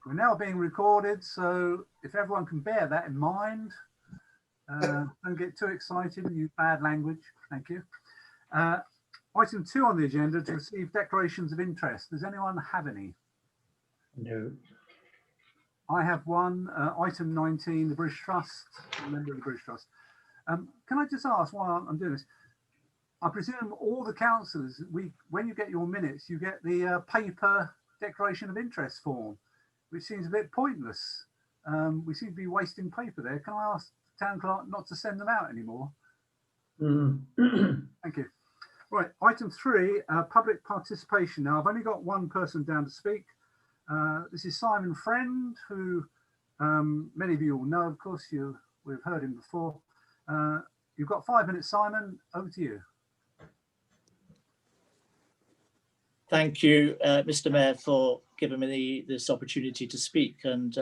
We're now being recorded, so if everyone can bear that in mind, don't get too excited and use bad language. Thank you. Item 2 on the agenda to receive declarations of interest. Does anyone have any? No. I have one. Item 19, the British Trust, a member of the British Trust. Can I just ask while I'm doing this? I presume all the councillors, when you get your minutes, you get the paper declaration of interest form, which seems a bit pointless. We seem to be wasting paper there. Can I ask the town clerk not to send them out anymore? Thank you. Right, item 3, public participation. Now, I've only got one person down to speak. This is Simon Friend, who many of you will know, of course. We've heard him before. You've got 5 minutes, Simon. Over to you. Thank you, Mr. Mayor, for giving me this opportunity to speak, and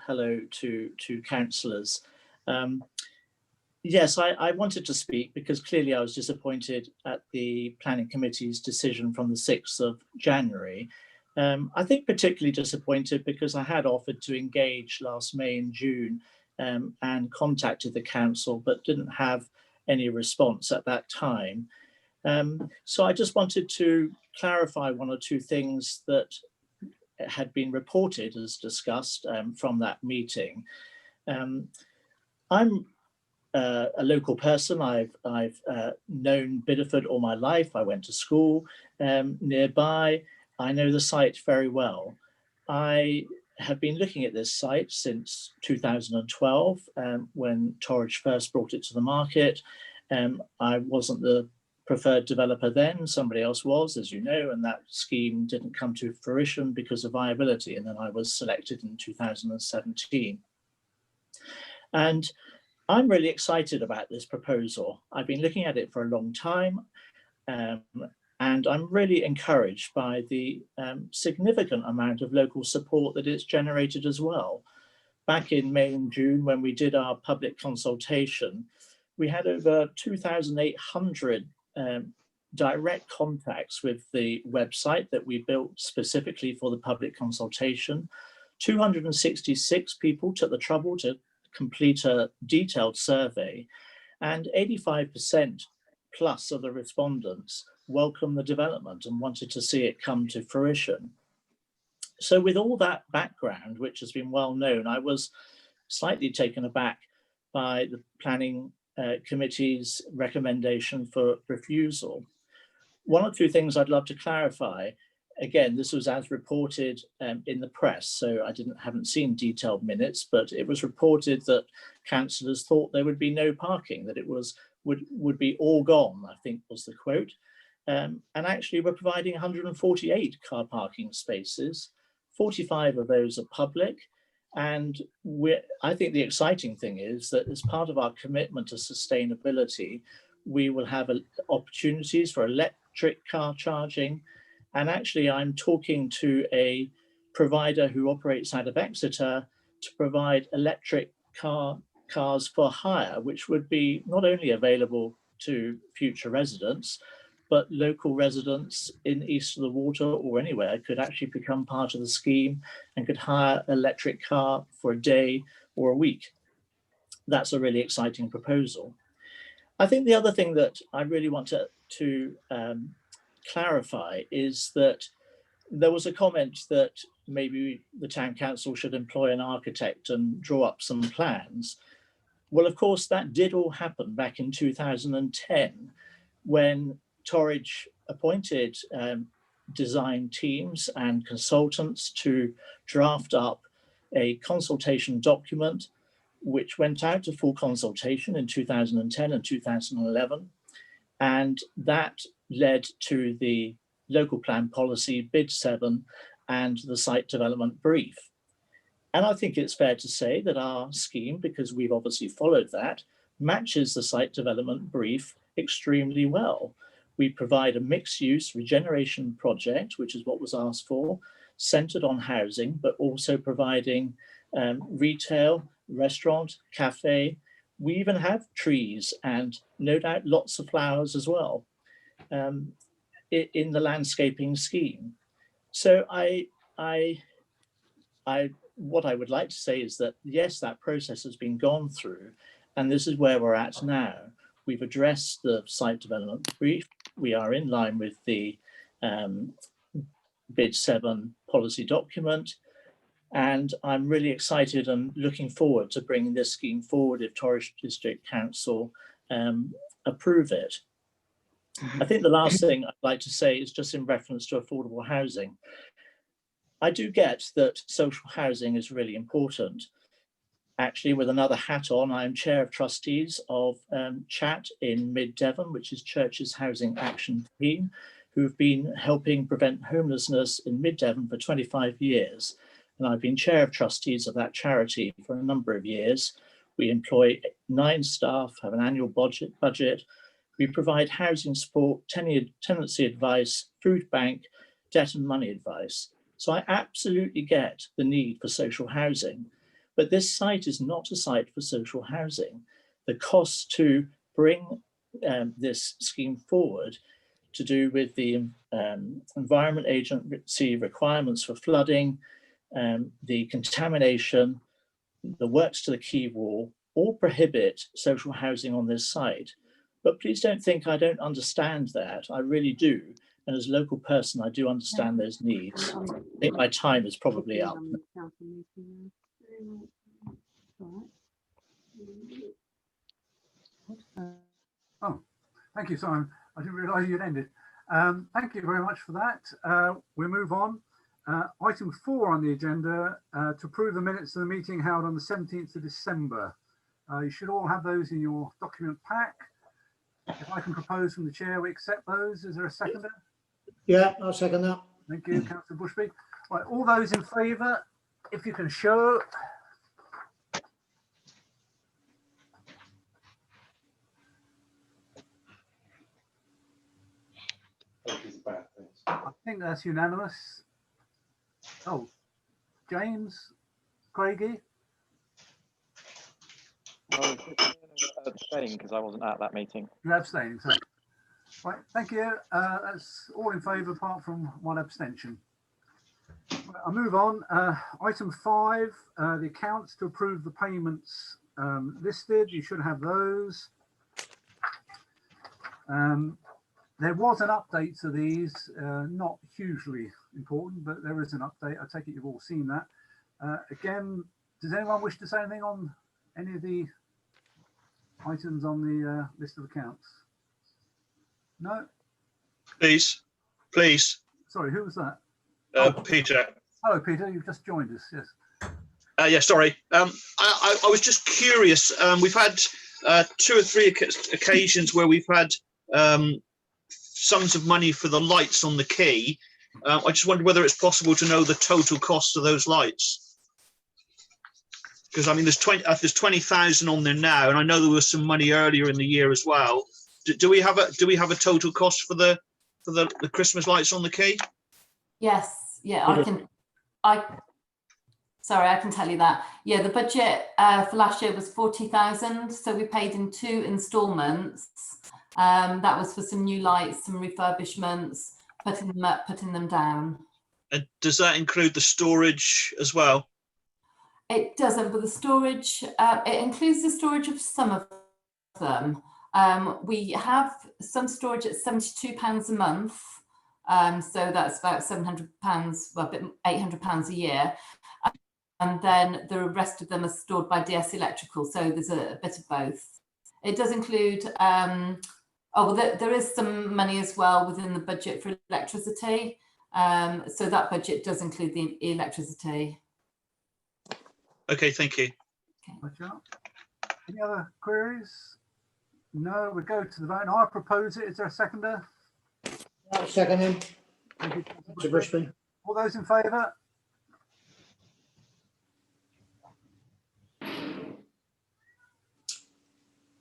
hello to councillors. Yes, I wanted to speak because clearly I was disappointed at the Planning Committee's decision from the 6th of January. I think particularly disappointed because I had offered to engage last May and June and contacted the council, but didn't have any response at that time. So I just wanted to clarify one or two things that had been reported as discussed from that meeting. I'm a local person. I've known Bideford all my life. I went to school nearby. I know the site very well. I have been looking at this site since 2012 when Torridge first brought it to the market. I wasn't the preferred developer then, somebody else was, as you know, and that scheme didn't come to fruition because of viability, and then I was selected in 2017. And I'm really excited about this proposal. I've been looking at it for a long time, and I'm really encouraged by the significant amount of local support that it's generated as well. Back in May and June, when we did our public consultation, we had over 2,800 direct contacts with the website that we built specifically for the public consultation. 266 people took the trouble to complete a detailed survey, and 85% plus of the respondents welcomed the development and wanted to see it come to fruition. So with all that background, which has been well known, I was slightly taken aback by the Planning Committee's recommendation for refusal. One or two things I'd love to clarify. Again, this was as reported in the press, so I haven't seen detailed minutes, but it was reported that councillors thought there would be no parking, that it would be all gone, I think was the quote. And actually we're providing 148 car parking spaces. 45 of those are public. And I think the exciting thing is that as part of our commitment to sustainability, we will have opportunities for electric car charging. And actually, I'm talking to a provider who operates out of Exeter to provide electric cars for hire, which would be not only available to future residents, but local residents in east of the water or anywhere could actually become part of the scheme and could hire an electric car for a day or a week. That's a really exciting proposal. I think the other thing that I really want to clarify is that there was a comment that maybe the town council should employ an architect and draw up some plans. Well, of course, that did all happen back in 2010 when Torridge appointed design teams and consultants to draft up a consultation document, which went out to full consultation in 2010 and 2011. And that led to the local plan policy bid 7 and the site development brief. And I think it's fair to say that our scheme, because we've obviously followed that, matches the site development brief extremely well. We provide a mixed-use regeneration project, which is what was asked for, centered on housing, but also providing retail, restaurant, cafe. We even have trees and no doubt lots of flowers as well in the landscaping scheme. So I what I would like to say is that, yes, that process has been gone through, and this is where we're at now. We've addressed the site development brief. We are in line with the Bid 7 policy document. And I'm really excited and looking forward to bringing this scheme forward if Torres District Council approve it. I think the last thing I'd like to say is just in reference to affordable housing. I do get that social housing is really important. Actually, with another hat on, I'm chair of trustees of CHAT in Mid Devon, which is Church's Housing Action Team, who've been helping prevent homelessness in Mid Devon for 25 years. And I've been chair of trustees of that charity for a number of years. We employ 9 staff, have an annual budget. We provide housing support, tenancy advice, food bank, debt and money advice. So I absolutely get the need for social housing, but this site is not a site for social housing. The cost to bring this scheme forward to do with the Environment Agency requirements for flooding, the contamination, the works to the quay wall, all prohibit social housing on this site. But please don't think I don't understand that. I really do. And as a local person, I do understand those needs. I think my time is probably up. Oh, thank you, Simon. I didn't realise you'd ended. Thank you very much for that. We'll move on. Item 4 on the agenda, to approve the minutes of the meeting held on the 17th of December. You should all have those in your document pack. If I can propose from the chair, we accept those. Is there a seconder? Yeah, I'll second that. Thank you, Councillor Bushby. Right, all those in favour, if you can show. I think that's unanimous. Oh, James, Craigie. I was abstaining because I wasn't at that meeting. You're abstaining, so. Right, thank you. That's all in favour apart from one abstention. Right, I'll move on. Item 5, the accounts to approve the payments listed. You should have those. There was an update to these, not hugely important, but there is an update. I take it you've all seen that. Again, does anyone wish to say anything on any of the items on the list of accounts? No? Please. Sorry, who was that? Peter. Hello, Peter. You've just joined us. Yes. Yeah, sorry. I was just curious. We've had 2 or 3 occasions where we've had sums of money for the lights on the quay. I just wondered whether it's possible to know the total cost of those lights. Because I mean, there's 20,000 on there now, and I know there was some money earlier in the year as well. Do we have a total cost for the Christmas lights on the quay? Yes, yeah, I can tell you that. Yeah, the budget for last year was 40,000, so we paid in 2 instalments. That was for some new lights, some refurbishments, putting them up, putting them down. And does that include the storage as well? It doesn't, but the storage, it includes the storage of some of them. We have some storage at £72 a month. So that's about £700, well, £800 a year. And then the rest of them are stored by DS Electrical. So there's a bit of both. It does include, there is some money as well within the budget for electricity. So that budget does include the electricity. Okay, thank you. Okay. Any other queries? No, we go to the vote. I propose it. Is there a seconder? I'll second him. Thank you, Mr. Bushby. all those in favour?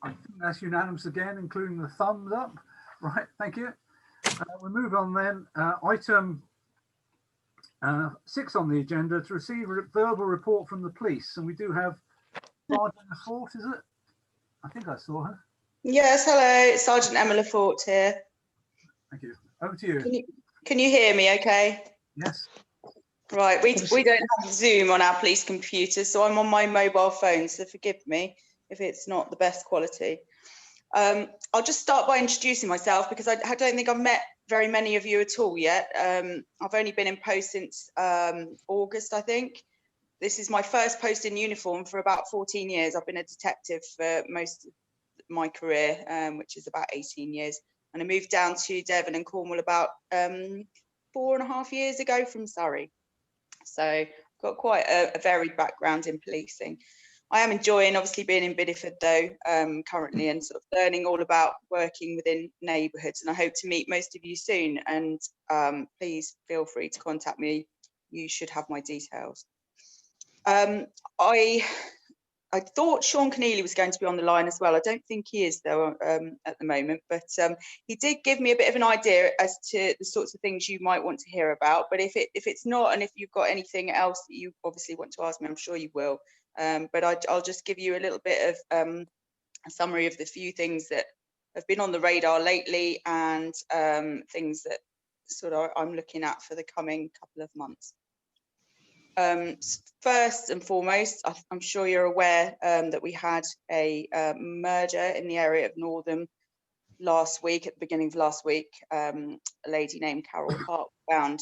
I think that's unanimous again, including the thumbs up. Right, thank you. We'll move on then. Item 6 on the agenda, to receive a verbal report from the police. And we do have Sergeant Lafort, is it? I think I saw her. Yes, hello, Sergeant Emma Lafort here. Thank you. Over to you. Can you hear me okay? Yes. Right, we don't have Zoom on our police computer, so I'm on my mobile phone, so forgive me if it's not the best quality. I'll just start by introducing myself because I don't think I've met very many of you at all yet. I've only been in post since August, I think. This is my first post in uniform for about 14 years. I've been a detective for most of my career, which is about 18 years. And I moved down to Devon and Cornwall about 4.5 years ago from Surrey. So I've got quite a varied background in policing. I am enjoying obviously being in Bideford though, currently, and sort of learning all about working within neighbourhoods, and I hope to meet most of you soon, and please feel free to contact me. You should have my details. I thought Sean Keneally was going to be on the line as well. I don't think he is though at the moment, but he did give me a bit of an idea as to the sorts of things you might want to hear about. But if it's not, and if you've got anything else that you obviously want to ask me, I'm sure you will. But I'll just give you a little bit of a summary of the few things that have been on the radar lately, and things that sort of I'm looking at for the coming couple of months. First and foremost, I'm sure you're aware that we had a murder in the area of Northam last week, at the beginning of last week. A lady named Carol Hart found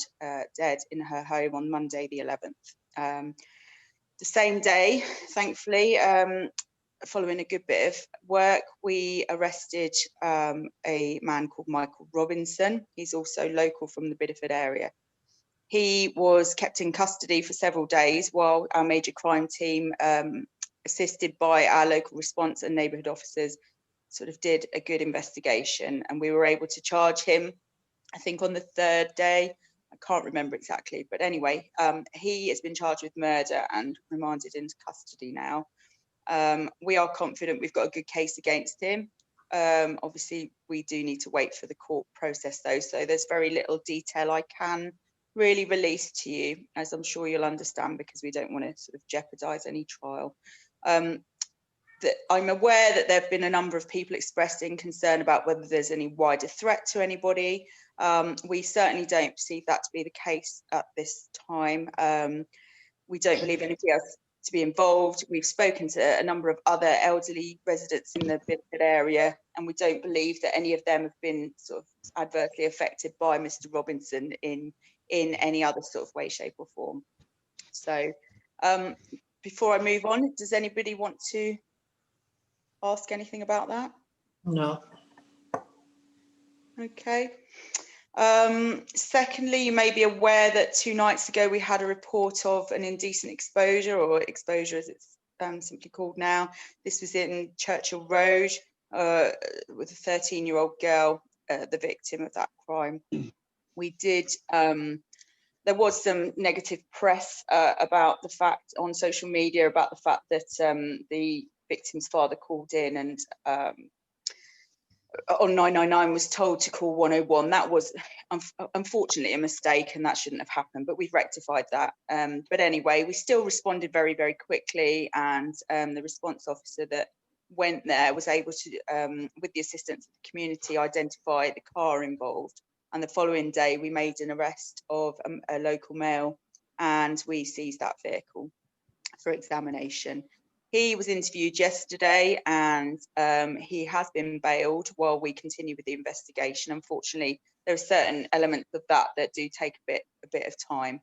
dead in her home on Monday the 11th. The same day, thankfully, following a good bit of work, we arrested a man called Michael Robinson. He's also local from the Bideford area. He was kept in custody for several days while our major crime team, assisted by our local response and neighbourhood officers, sort of did a good investigation, and we were able to charge him, I think on the third day. I can't remember exactly, but anyway, he has been charged with murder and remanded into custody now. We are confident we've got a good case against him. Obviously, we do need to wait for the court process though, so there's very little detail I can really release to you, as I'm sure you'll understand, because we don't want to sort of jeopardise any trial. I'm aware that there have been a number of people expressing concern about whether there's any wider threat to anybody. We certainly don't perceive that to be the case at this time. We don't believe anybody else to be involved. We've spoken to a number of other elderly residents in the Bideford area, and we don't believe that any of them have been sort of adversely affected by Mr. Robinson in any other sort of way, shape or form. So before I move on, does anybody want to ask anything about that? No. Okay. Secondly, you may be aware that 2 nights ago we had a report of an indecent exposure, or exposure as it's simply called now. This was in Churchill Road with a 13-year-old girl, the victim of that crime. We did, there was some negative press about the fact on social media about the fact that the victim's father called in and on 999 was told to call 101. That was unfortunately a mistake, and that shouldn't have happened, but we've rectified that. But anyway, we still responded very, very quickly, and the response officer that went there was able to, with the assistance of the community, identify the car involved. And the following day, we made an arrest of a local male, and we seized that vehicle for examination. He was interviewed yesterday, and he has been bailed while we continue with the investigation. Unfortunately, there are certain elements of that do take a bit of time.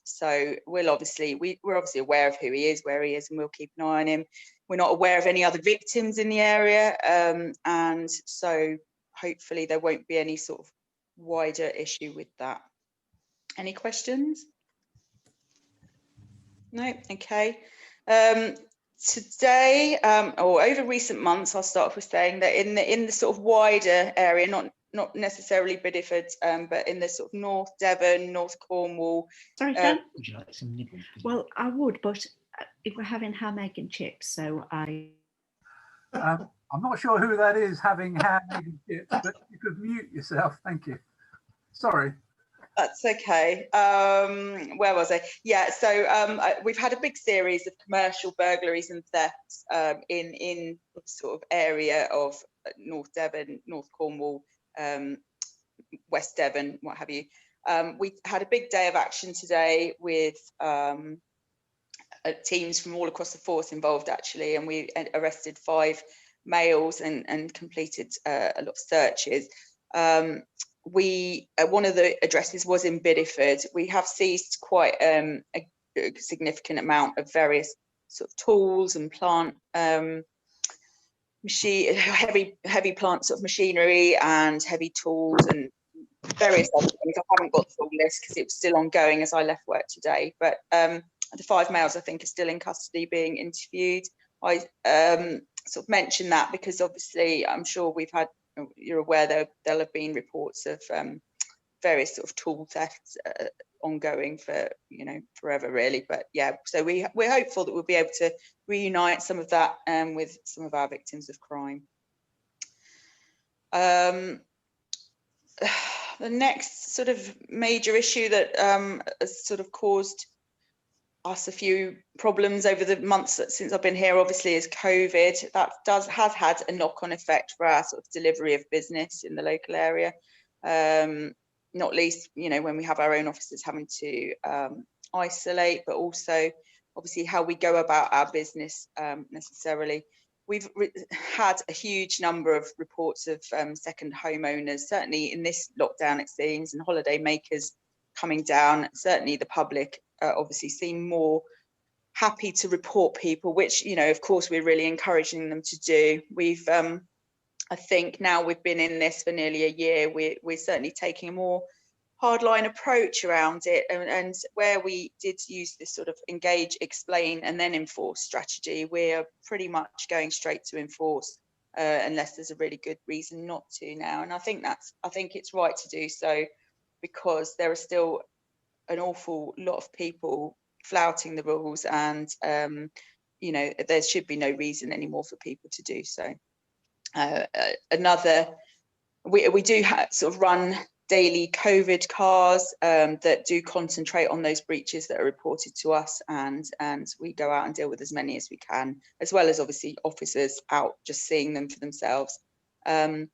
So we're obviously aware of who he is, where he is, and we'll keep an eye on him. We're not aware of any other victims in the area, and so hopefully there won't be any sort of wider issue with that. Any questions? No. Okay. Today, or over recent months, I'll start off with saying that in the sort of wider area, not necessarily Bideford, but in the sort of North Devon, North Cornwall. Sorry, Dan. Would you like some nibbles? Well, I would, but if we're having ham, egg and chips, so I... I'm not sure who that is having ham, egg and chips, but you could mute yourself. Thank you. Sorry. That's okay. Where was I? Yeah, so we've had a big series of commercial burglaries and thefts in the sort of area of North Devon, North Cornwall, West Devon, what have you. We had a big day of action today with teams from all across the force involved, actually, and we arrested 5 males and completed a lot of searches. One of the addresses was in Bideford. We have seized quite a significant amount of various sort of tools and plant heavy plant sort of machinery and heavy tools and various other things. I haven't got the full list because it was still ongoing as I left work today, but the 5 males I think are still in custody being interviewed. I sort of mentioned that because obviously I'm sure you're aware there'll have been reports of various sort of tool thefts ongoing for forever really. But yeah, so we're hopeful that we'll be able to reunite some of that with some of our victims of crime. The next sort of major issue that has sort of caused us a few problems over the months since I've been here, obviously, is COVID. That has had a knock-on effect for our sort of delivery of business in the local area. Not least, when we have our own officers having to isolate, but also obviously how we go about our business necessarily. We've had a huge number of reports of second homeowners, certainly in this lockdown it seems, and holiday makers coming down. Certainly the public obviously seem more happy to report people, which, of course, we're really encouraging them to do. We've, I think now we've been in this for nearly a year, we're certainly taking a more hardline approach around it, and where we did use this sort of engage, explain and then enforce strategy, we're pretty much going straight to enforce unless there's a really good reason not to now. And I think it's right to do so, because there are still an awful lot of people flouting the rules, and there should be no reason anymore for people to do so. We do sort of run daily COVID cars that do concentrate on those breaches that are reported to us, and we go out and deal with as many as we can, as well as obviously officers out just seeing them for themselves. I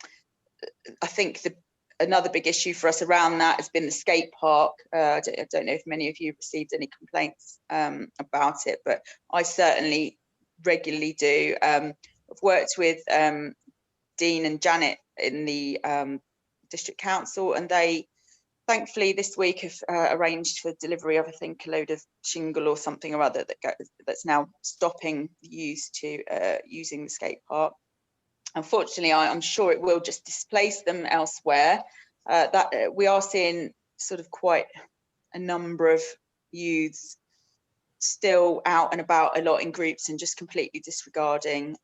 think another big issue for us around that has been the skate park. I don't know if many of you received any complaints about it, but I certainly regularly do. I've worked with Dean and Janet in the district council, and they thankfully this week have arranged for delivery of, I think, a load of shingle or something or other that's now stopping using the skate park. Unfortunately, I'm sure it will just displace them elsewhere. That we are seeing sort of quite a number of youths still out and about a lot in groups and just completely disregarding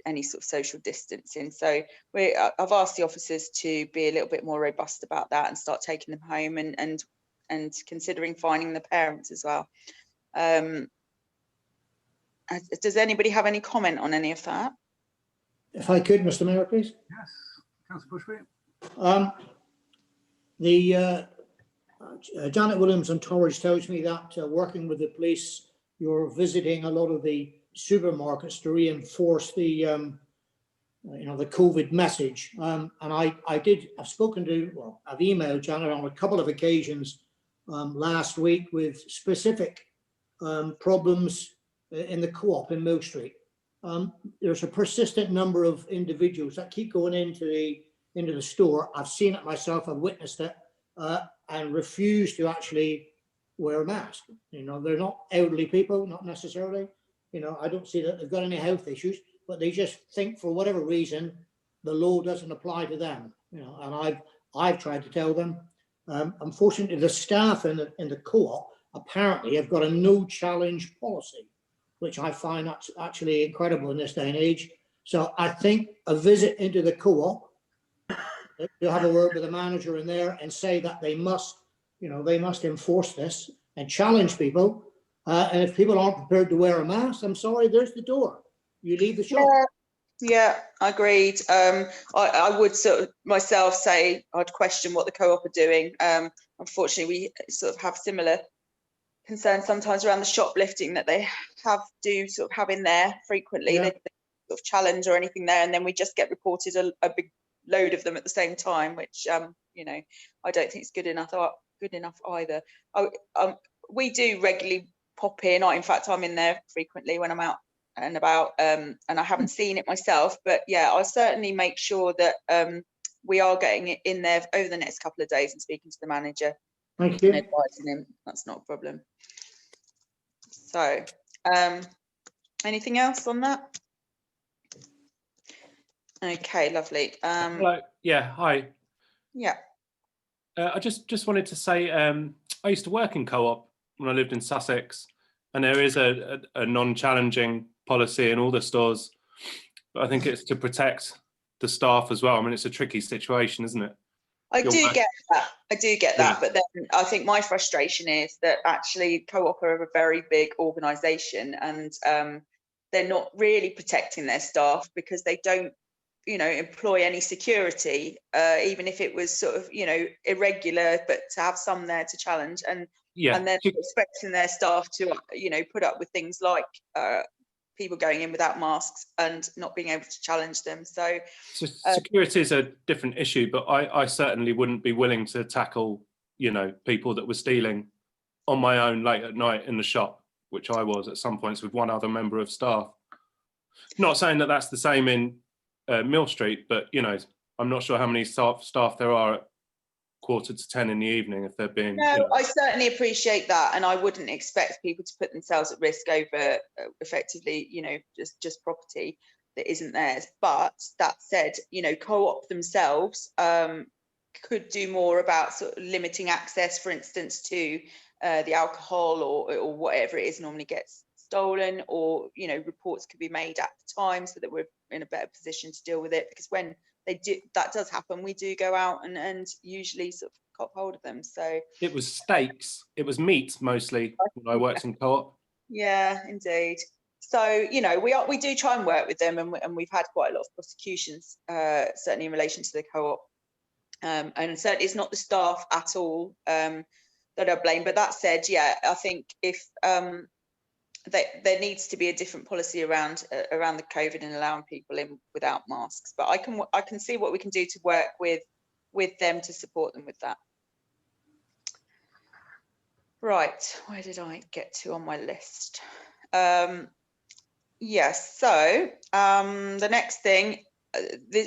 any sort of social distancing. So I've asked the officers to be a little bit more robust about that and start taking them home and considering fining the parents as well. Does anybody have any comment on any of that? If I could, Mr. Mayor, please. Yes, Councillor Bushby. Janet Williams and Torridge tells me that working with the police, you're visiting a lot of the supermarkets to reinforce the the COVID message. And I've emailed Janet on a couple of occasions last week with specific problems in the co-op in Mill Street. There's a persistent number of individuals that keep going into the store. I've seen it myself, I've witnessed it, and refuse to actually wear a mask. They're not elderly people, not necessarily. I don't see that they've got any health issues, but they just think for whatever reason the law doesn't apply to them. And I've tried to tell them. Unfortunately, the staff in the co-op apparently have got a no challenge policy, which I find that's actually incredible in this day and age. So I think a visit into the co-op, to have a word with the manager in there and say that they must enforce this and challenge people. And if people aren't prepared to wear a mask, I'm sorry, there's the door. You leave the shop. Yeah, agreed. I would sort of myself say I'd question what the co-op are doing. Unfortunately, we sort of have similar concerns sometimes around the shoplifting that they do sort of have in there frequently. Yeah. They sort of challenge or anything there, and then we just get reported a big load of them at the same time, which you know, I don't think it's good enough either. We do regularly pop in. In fact, I'm in there frequently when I'm out and about, and I haven't seen it myself, but yeah, I'll certainly make sure that we are getting it in there over the next couple of days and speaking to the manager Thank and you. advising him. That's not a problem. So anything else on that? Okay, lovely. Hello. Yeah, hi. Yeah. I just wanted to say I used to work in co-op when I lived in Sussex, and there is a non-challenging policy in all the stores, but I think it's to protect the staff as well. I mean, it's a tricky situation, isn't it? I do get that. I do get that. Yeah. But then I think my frustration is that actually Co-op are a very big organisation, and they're not really protecting their staff because they don't, you know, employ any security, even if it was sort of, you know, irregular, but to have some there to challenge, and then expecting their staff to, you know, put up with things like people going in without masks and not being able to challenge them. So security is a different issue, but I certainly wouldn't be willing to tackle, you know, people that were stealing on my own late at night in the shop, which I was at some points with one other member of staff. Not saying that that's the same in Mill Street, but you know, I'm not sure how many staff there are at 9:45 in the evening if they're being. No, you know. I certainly appreciate that, and I wouldn't expect people to put themselves at risk over effectively, you know, just property that isn't theirs. But that said, you know, Co-op themselves could do more about sort of limiting access, for instance, to the alcohol or whatever it is normally gets stolen, or, you know, reports could be made at the time so that we're in a better position to deal with it, because when that does happen, we do go out and usually sort of cop hold of them. So it was steaks, it was meat mostly when I worked in Co-op. Yeah, indeed. So, you know, we do try and work with them, and we've had quite a lot of prosecutions, certainly in relation to the Co-op, and certainly it's not the staff at all that are blamed. But that said, yeah, I think if there needs to be a different policy around the COVID and allowing people in without masks. But I can see what we can do to work with them to support them with that. Right, where did I get to on my list? Yes, so the next thing,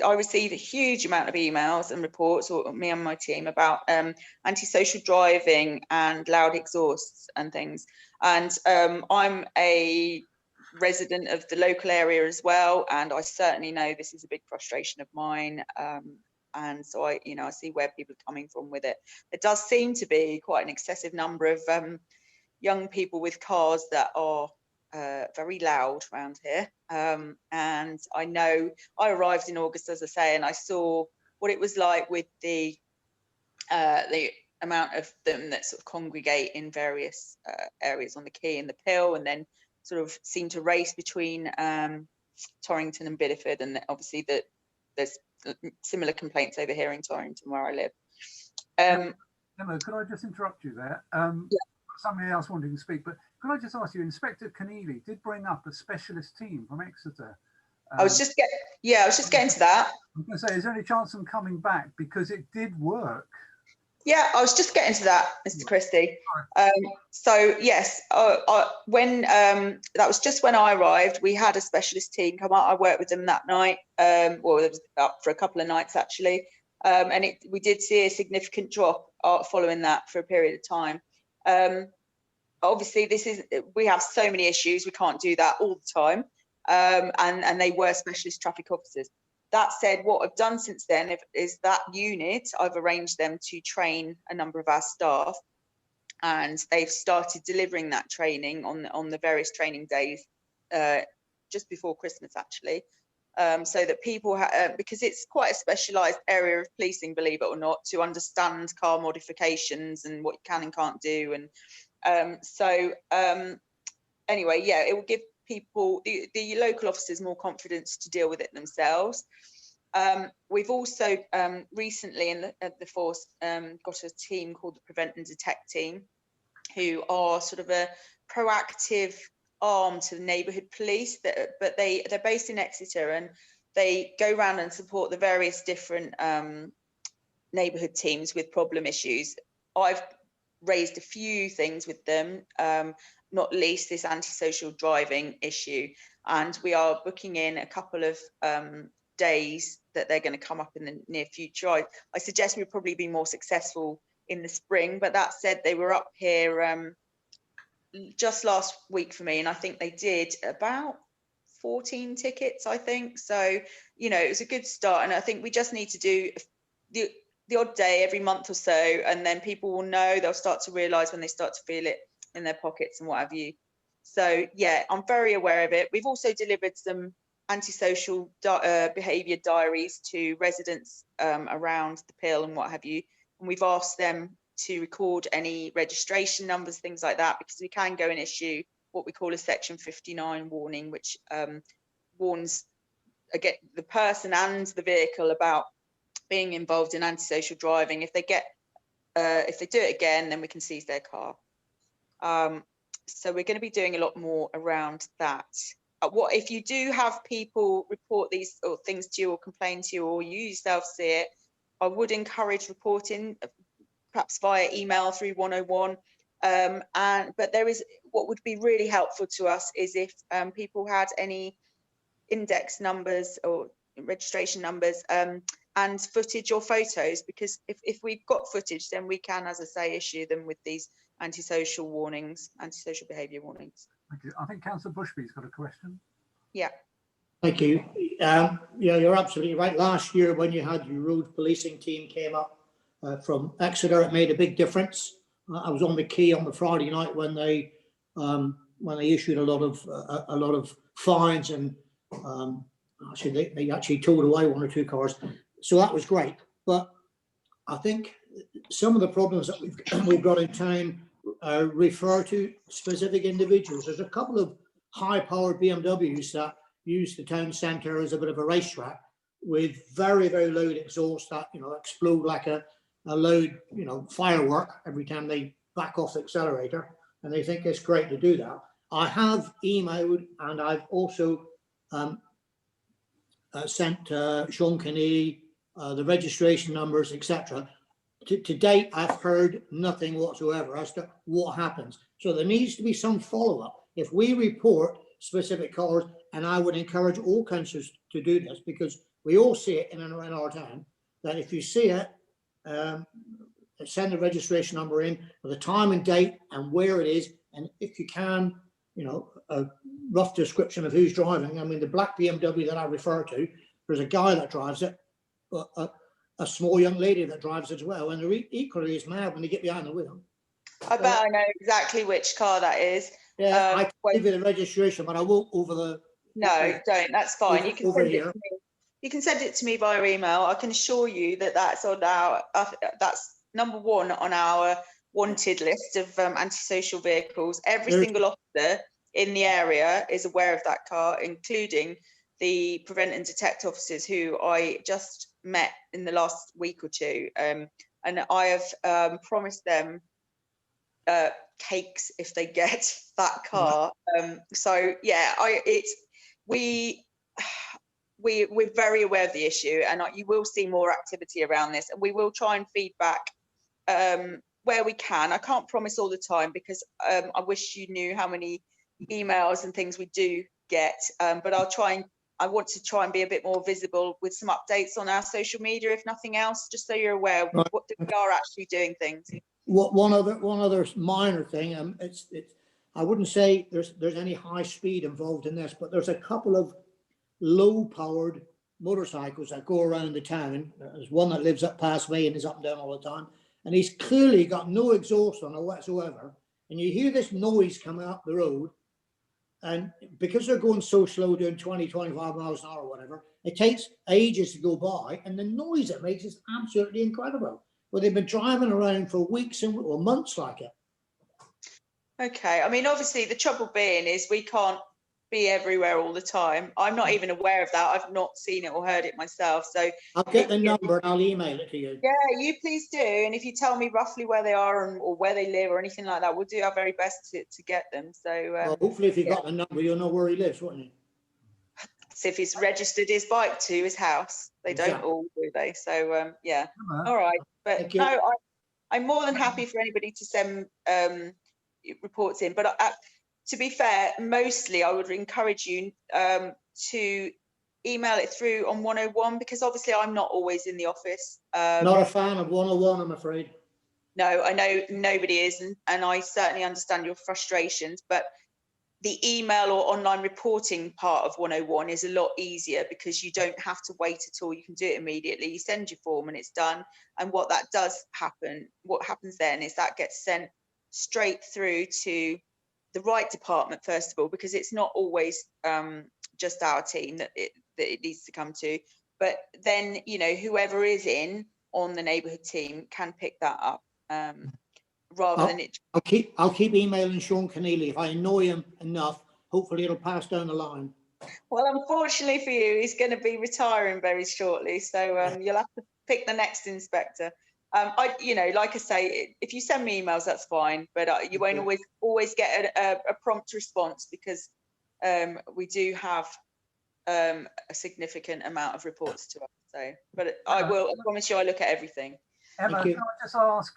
I receive a huge amount of emails and reports, or me and my team, about antisocial driving and loud exhausts and things. And I'm a resident of the local area as well, and I certainly know this is a big frustration of mine. And so I see where people are coming from with it. There does seem to be quite an excessive number of young people with cars that are very loud around here. And I know I arrived in August, as I say, and I saw what it was like with the amount of them that sort of congregate in various areas on the quay and the Pill, and then sort of seem to race between Torrington and Bideford, and obviously that there's similar complaints over here in Torrington where I live. Emma, could I just interrupt you there? Yeah. Somebody else wanting to speak, but could I just ask you, Inspector Keneally did bring up a specialist team from Exeter. I was just getting to that. I was going to say, is there any chance of them coming back? Because it did work. Yeah, I was just getting to that, Mr. Christie. So yes, when that was just when I arrived, we had a specialist team come out. I worked with them that night. Well, it was up for a couple of nights actually, and we did see a significant drop following that for a period of time. Obviously, we have so many issues. We can't do that all the time, and they were specialist traffic officers. That said, what I've done since then is that unit, I've arranged them to train a number of our staff, and they've started delivering that training on the various training days just before Christmas, actually, so that people, because it's quite a specialised area of policing, believe it or not, to understand car modifications and what you can and can't do. And anyway, yeah, it will give people, the local officers, more confidence to deal with it themselves. We've also recently in the force got a team called the Prevent and Detect team, who are sort of a proactive arm to the neighbourhood police. But they're based in Exeter, and they go around and support the various different neighbourhood teams with problem issues. I've raised a few things with them, not least this antisocial driving issue, and we are booking in a couple of days that they're going to come up in the near future. I suggest we'll probably be more successful in the spring, but that said, they were up here just last week for me, and I think they did about 14 tickets, I think. So, you know, it was a good start, and I think we just need to do the odd day every month or so, and then people will know, they'll start to realise when they start to feel it in their pockets and what have you. So yeah, I'm very aware of it. We've also delivered some antisocial behaviour diaries to residents around the Pill and what have you, and we've asked them to record any registration numbers, things like that, because we can go and issue what we call a section 59 warning, which warns again the person and the vehicle about being involved in antisocial driving. If they do it again, then we can seize their car. So we're going to be doing a lot more around that. What if you do have people report these or things to you or complain to you, or you yourself see it, I would encourage reporting, perhaps via email through 101. But there is, what would be really helpful to us is if people had any index numbers or registration numbers and footage or photos, because if we've got footage, then we can, as I say, issue them with these antisocial warnings, antisocial behaviour warnings. Thank you. I think Councillor Bushby's got a question. Yeah. Thank you. Yeah, you're absolutely right. Last year, when you had your road policing team came up from Exeter, it made a big difference. I was on the quay on the Friday night when they issued a lot of fines, and actually they actually towed away one or two cars. So that was great. But I think some of the problems that we've got in town refer to specific individuals. There's a couple of high-powered BMWs that use the town centre as a bit of a racetrack with very, very loud exhaust that, you know, explode like a loud, you know, firework every time they back off the accelerator, and they think it's great to do that. I have emailed, and I've also sent Sean Kinney the registration numbers, etc. To date, I've heard nothing whatsoever as to what happens. So there needs to be some follow-up. If we report specific cars, and I would encourage all councillors to do this, because we all see it in and around our town, that if you see it, send the registration number in with the time and date and where it is, and if you can, you know, a rough description of who's driving. I mean, the black BMW that I refer to, there's a guy that drives it, a small young lady that drives it as well, and they're equally as mad when they get behind the wheel. I bet I know exactly which car that is. Yeah, I can give you the registration, but I won't over the. No, don't. That's fine. You can send here. it to me. You can send it to me via email. I can assure you that that's on our. That's number one on our wanted list of antisocial vehicles. Every single officer in the area is aware of that car, including the prevent and detect officers who I just met in the last week or two, and I have promised them cakes if they get that car. So yeah, we're very aware of the issue, and you will see more activity around this, and we will try and feed back where we can. I can't promise all the time, because I wish you knew how many emails and things we do get, but I want to try and be a bit more visible with some updates on our social media, if nothing else, just so you're aware what we are actually doing things. One other minor thing, I wouldn't say there's any high speed involved in this, but there's a couple of low-powered motorcycles that go around the town. There's one that lives up past me and is up and down all the time, and he's clearly got no exhaust on it whatsoever. And you hear this noise coming up the road, and because they're going so slow, doing 20, 25 miles an hour or whatever, it takes ages to go by, and the noise it makes is absolutely incredible. Well, they've been driving around for weeks or months like it. Okay, I mean, obviously the trouble being is we can't be everywhere all the time. I'm not even aware of that. I've not seen it or heard it myself. So I'll get the number and I'll email it to you. Yeah, you please do. And if you tell me roughly where they are or where they live or anything like that, we'll do our very best to get them. So well, hopefully if you've got the number, you'll know where he lives, won't you? if he's registered his bike to his house. They don't Exactly. all, do they? So yeah. Emma, All right, but Thank you. no, I'm more than happy for anybody to send reports in. But to be fair, mostly I would encourage you to email it through on 101, because obviously I'm not always in the office. Not a fan of 101, I'm afraid. No, I know nobody is, and I certainly understand your frustrations, but the email or online reporting part of 101 is a lot easier, because you don't have to wait at all. You can do it immediately. You send your form and it's done. And what happens then is that gets sent straight through to the right department, first of all, because it's not always just our team that it needs to come to. But then, you know, whoever is in on the neighbourhood team can pick that up. Rather than it. I'll keep emailing Sean Keneally. If I annoy him enough, hopefully it'll pass down the line. Well, unfortunately for you, he's going to be retiring very shortly, so you'll have to pick the next inspector. You know, like I say, if you send me emails, that's fine, but you won't always get a prompt response, because we do have a significant amount of reports to us. So, but I promise you, I look at everything. Emma, can I just ask?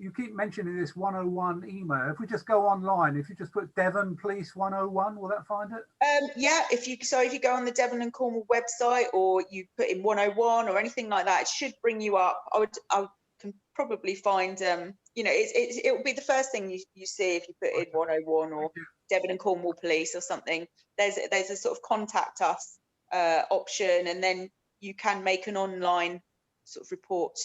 You keep mentioning this 101 email. If we just go online, if you just put Devon Police 101, will that find it? Yeah, if you go on the Devon and Cornwall website, or you put in 101 or anything like that, it should bring you up. I can probably find you know, it will be the first thing you see if you put in 101 or Devon and Cornwall Police or something. There's a sort of contact us option, and then you can make an online sort of report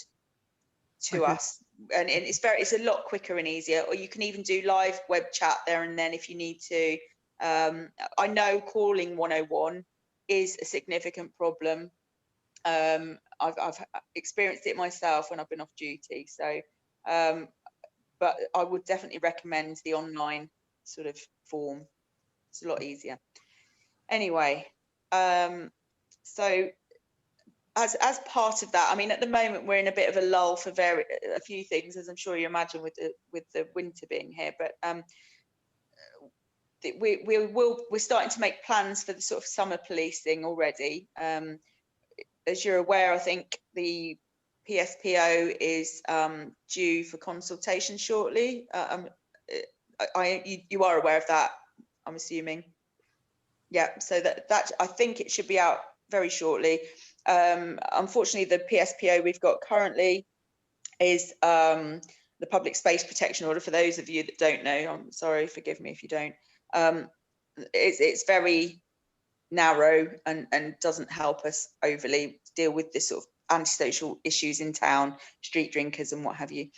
to us, and it's a lot quicker and easier. Or you can even do live web chat there and then if you need to. I know calling 101 is a significant problem. I've experienced it myself when I've been off duty, so but I would definitely recommend the online sort of form. It's a lot easier. Anyway, so as part of that, I mean, at the moment we're in a bit of a lull for a few things, as I'm sure you imagine, with the winter being here. But we're starting to make plans for the sort of summer policing already. As you're aware, I think the PSPO is due for consultation shortly. You are aware of that, I'm assuming. Yeah, so that I think it should be out very shortly. Unfortunately, the PSPO we've got currently is the Public Space Protection Order. For those of you that don't know, I'm sorry, forgive me if you don't. It's very narrow and doesn't help us overly deal with this sort of antisocial issues in town, street drinkers and what have you.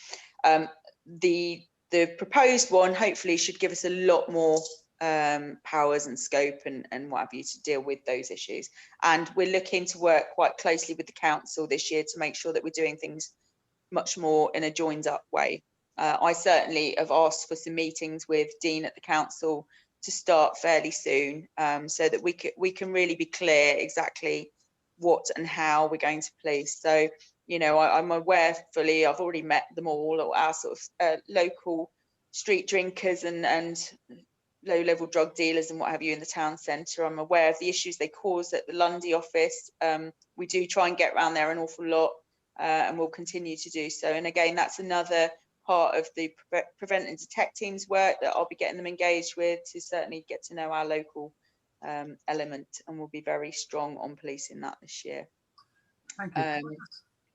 The proposed one hopefully should give us a lot more powers and scope and what have you to deal with those issues. And we're looking to work quite closely with the council this year to make sure that we're doing things much more in a joined up way. I certainly have asked for some meetings with Dean at the council to start fairly soon, so that we can really be clear exactly what and how we're going to police. So, you know, I'm aware fully, I've already met them all, or our sort of local street drinkers and low-level drug dealers and what have you in the town centre. I'm aware of the issues they cause at the Lundy office. We do try and get around there an awful lot, and we'll continue to do so. And again, that's another part of the prevent and detect teams work that I'll be getting them engaged with, to certainly get to know our local element, and we'll be very strong on policing that this year. Thank you.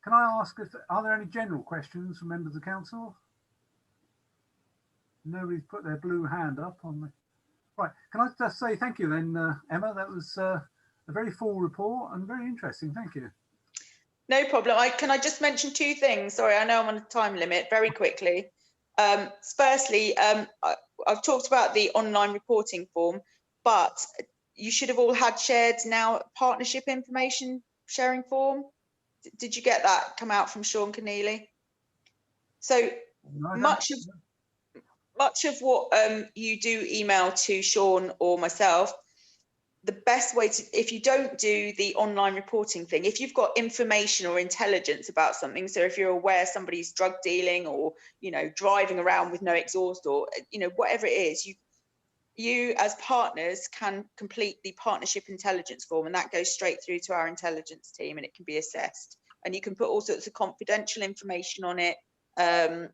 Can I ask, are there any general questions from members of the council? Nobody's put their blue hand up on the right. Can I just say thank you then, Emma? That was a very full report and very interesting. Thank you. No problem. Can I just mention two things? Sorry, I know I'm on a time limit. Very quickly. Firstly, I've talked about the online reporting form, but you should have all had shared now partnership information sharing form. Did you get that come out from Sean Keneally? So much of what you do email to Sean or myself, the best way to, if you don't do the online reporting thing, if you've got information or intelligence about something, so if you're aware somebody's drug dealing or, you know, driving around with no exhaust or, you know, whatever it is, you as partners can complete the partnership intelligence form, and that goes straight through to our intelligence team, and it can be assessed. And you can put all sorts of confidential information on it.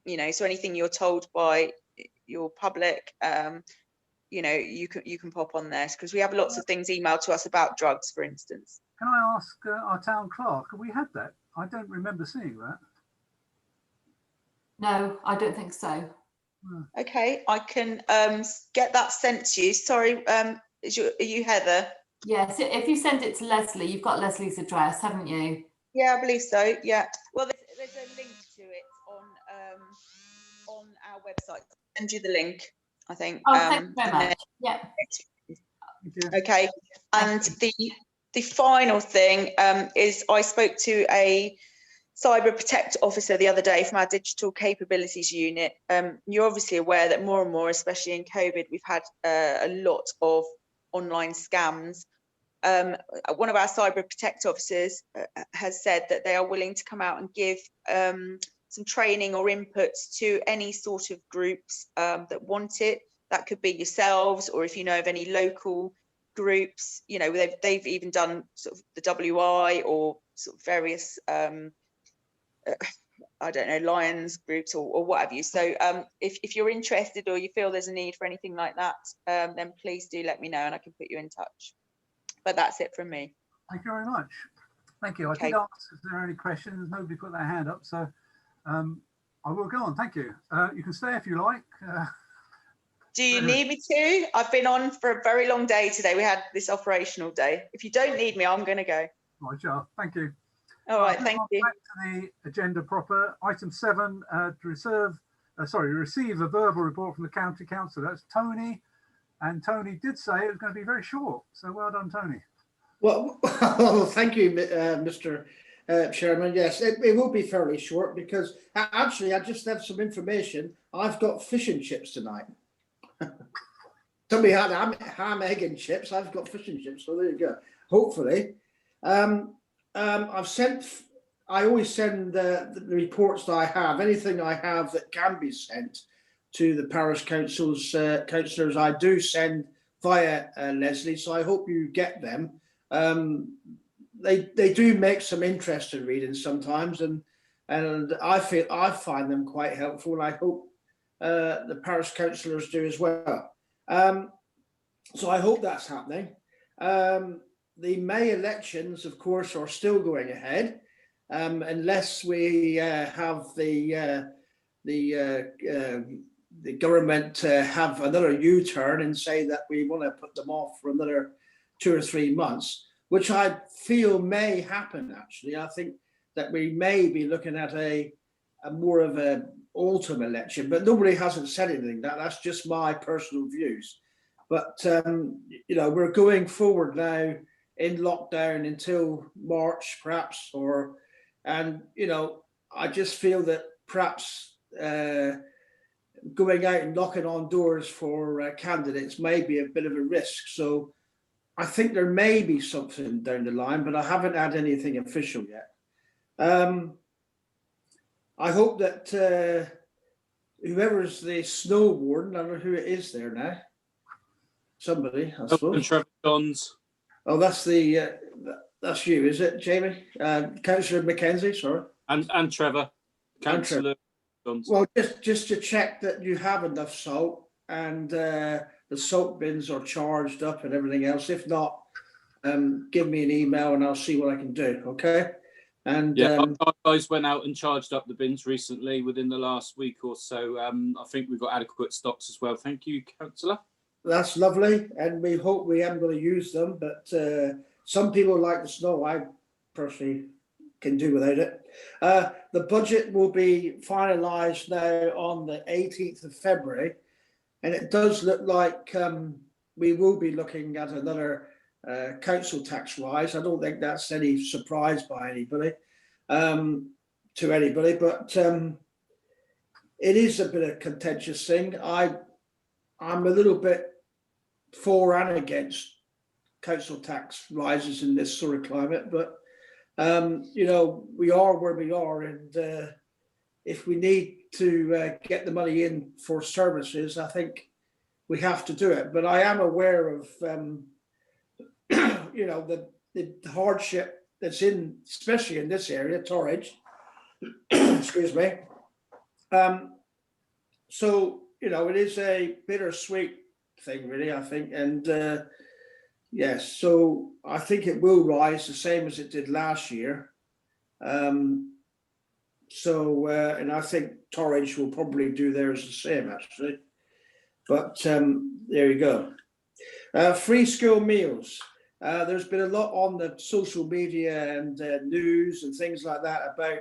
You know, so anything you're told by your public, you know, you can pop on there, because we have lots of things emailed to us about drugs, for instance. Can I ask our town clerk, have we had that? I don't remember seeing that. No, I don't think so. Okay, I can get that sent to you. Sorry, are you Heather? Yes, if you send it to Leslie, you've got Leslie's address, haven't you? Yeah, I believe so. Yeah. Well, there's a link to it on our website. I'll send you the link, I think. Oh, thank you very much. Yeah. Okay. And the final thing is, I spoke to a cyber protect officer the other day from our digital capabilities unit. You're obviously aware that more and more, especially in COVID, we've had a lot of online scams. One of our cyber protect officers has said that they are willing to come out and give some training or inputs to any sort of groups that want it. That could be yourselves, or if you know of any local groups, you know, they've even done sort of the WI or sort of various I don't know, Lions groups or what have you. So if you're interested, or you feel there's a need for anything like that, then please do let me know, and I can put you in touch. But that's it from me. Thank you very much. Thank you. Okay. I did ask if there are any questions. Nobody put their hand up, so I will go on. Thank you. You can stay if you like. Do you need me to? I've been on for a very long day today. We had this operational day. If you don't need me, I'm going to go. Right, sure. Thank you. All right, thank you. Back to the agenda proper. Item 7, to receive a verbal report from the county council. That's Tony, and Tony did say it was going to be very short. So well done, Tony. Well, thank you, Mr. Chairman. Yes, it will be fairly short, because actually I just have some information. I've got fish and chips tonight. Somebody had ham, egg and chips. I've got fish and chips. So there you go. Hopefully. I always send the reports that I have, anything I have that can be sent to the parish councils, councillors, I do send via Leslie. So I hope you get them. They do make some interesting reading sometimes, and I find them quite helpful, and I hope the parish councillors do as well. So I hope that's happening. The May elections, of course, are still going ahead, unless we have the government have another U-turn and say that we want to put them off for another 2 or 3 months, which I feel may happen. Actually, I think that we may be looking at a more of a autumn election, but nobody hasn't said anything. That's just my personal views. But you know, we're going forward now in lockdown until March, perhaps, and you know, I just feel that perhaps going out and knocking on doors for candidates may be a bit of a risk. So I think there may be something down the line, but I haven't had anything official yet. I hope that whoever's the snow warden, I don't know who it is there now. Somebody, I suppose. And Trevor Johns. Oh, that's that's you, is it, Jamie? Councillor Mackenzie, sorry. And Trevor. Councillor Johns. Well, just to check that you have enough salt, and the salt bins are charged up and everything else. If not, give me an email and I'll see what I can do. Okay. And yeah, our guys went out and charged up the bins recently within the last week or so. I think we've got adequate stocks as well. Thank you, Councillor. That's lovely, and we hope we am going to use them. But some people like the snow. I personally can do without it. The budget will be finalised now on the 18th of February, and it does look like we will be looking at another council tax rise. I don't think that's any surprise by anybody, to anybody, but it is a bit of a contentious thing. I'm a little bit for and against council tax rises in this sort of climate, but you know, we are where we are, and if we need to get the money in for services, I think we have to do it. But I am aware of, you know, the hardship that's in, especially in this area, Torridge. Excuse me. So, you know, it is a bittersweet thing, really, I think. And yes, so I think it will rise the same as it did last year. And I think Torridge will probably do theirs the same, actually. But there you go. Free school meals. There's been a lot on the social media and news and things like that about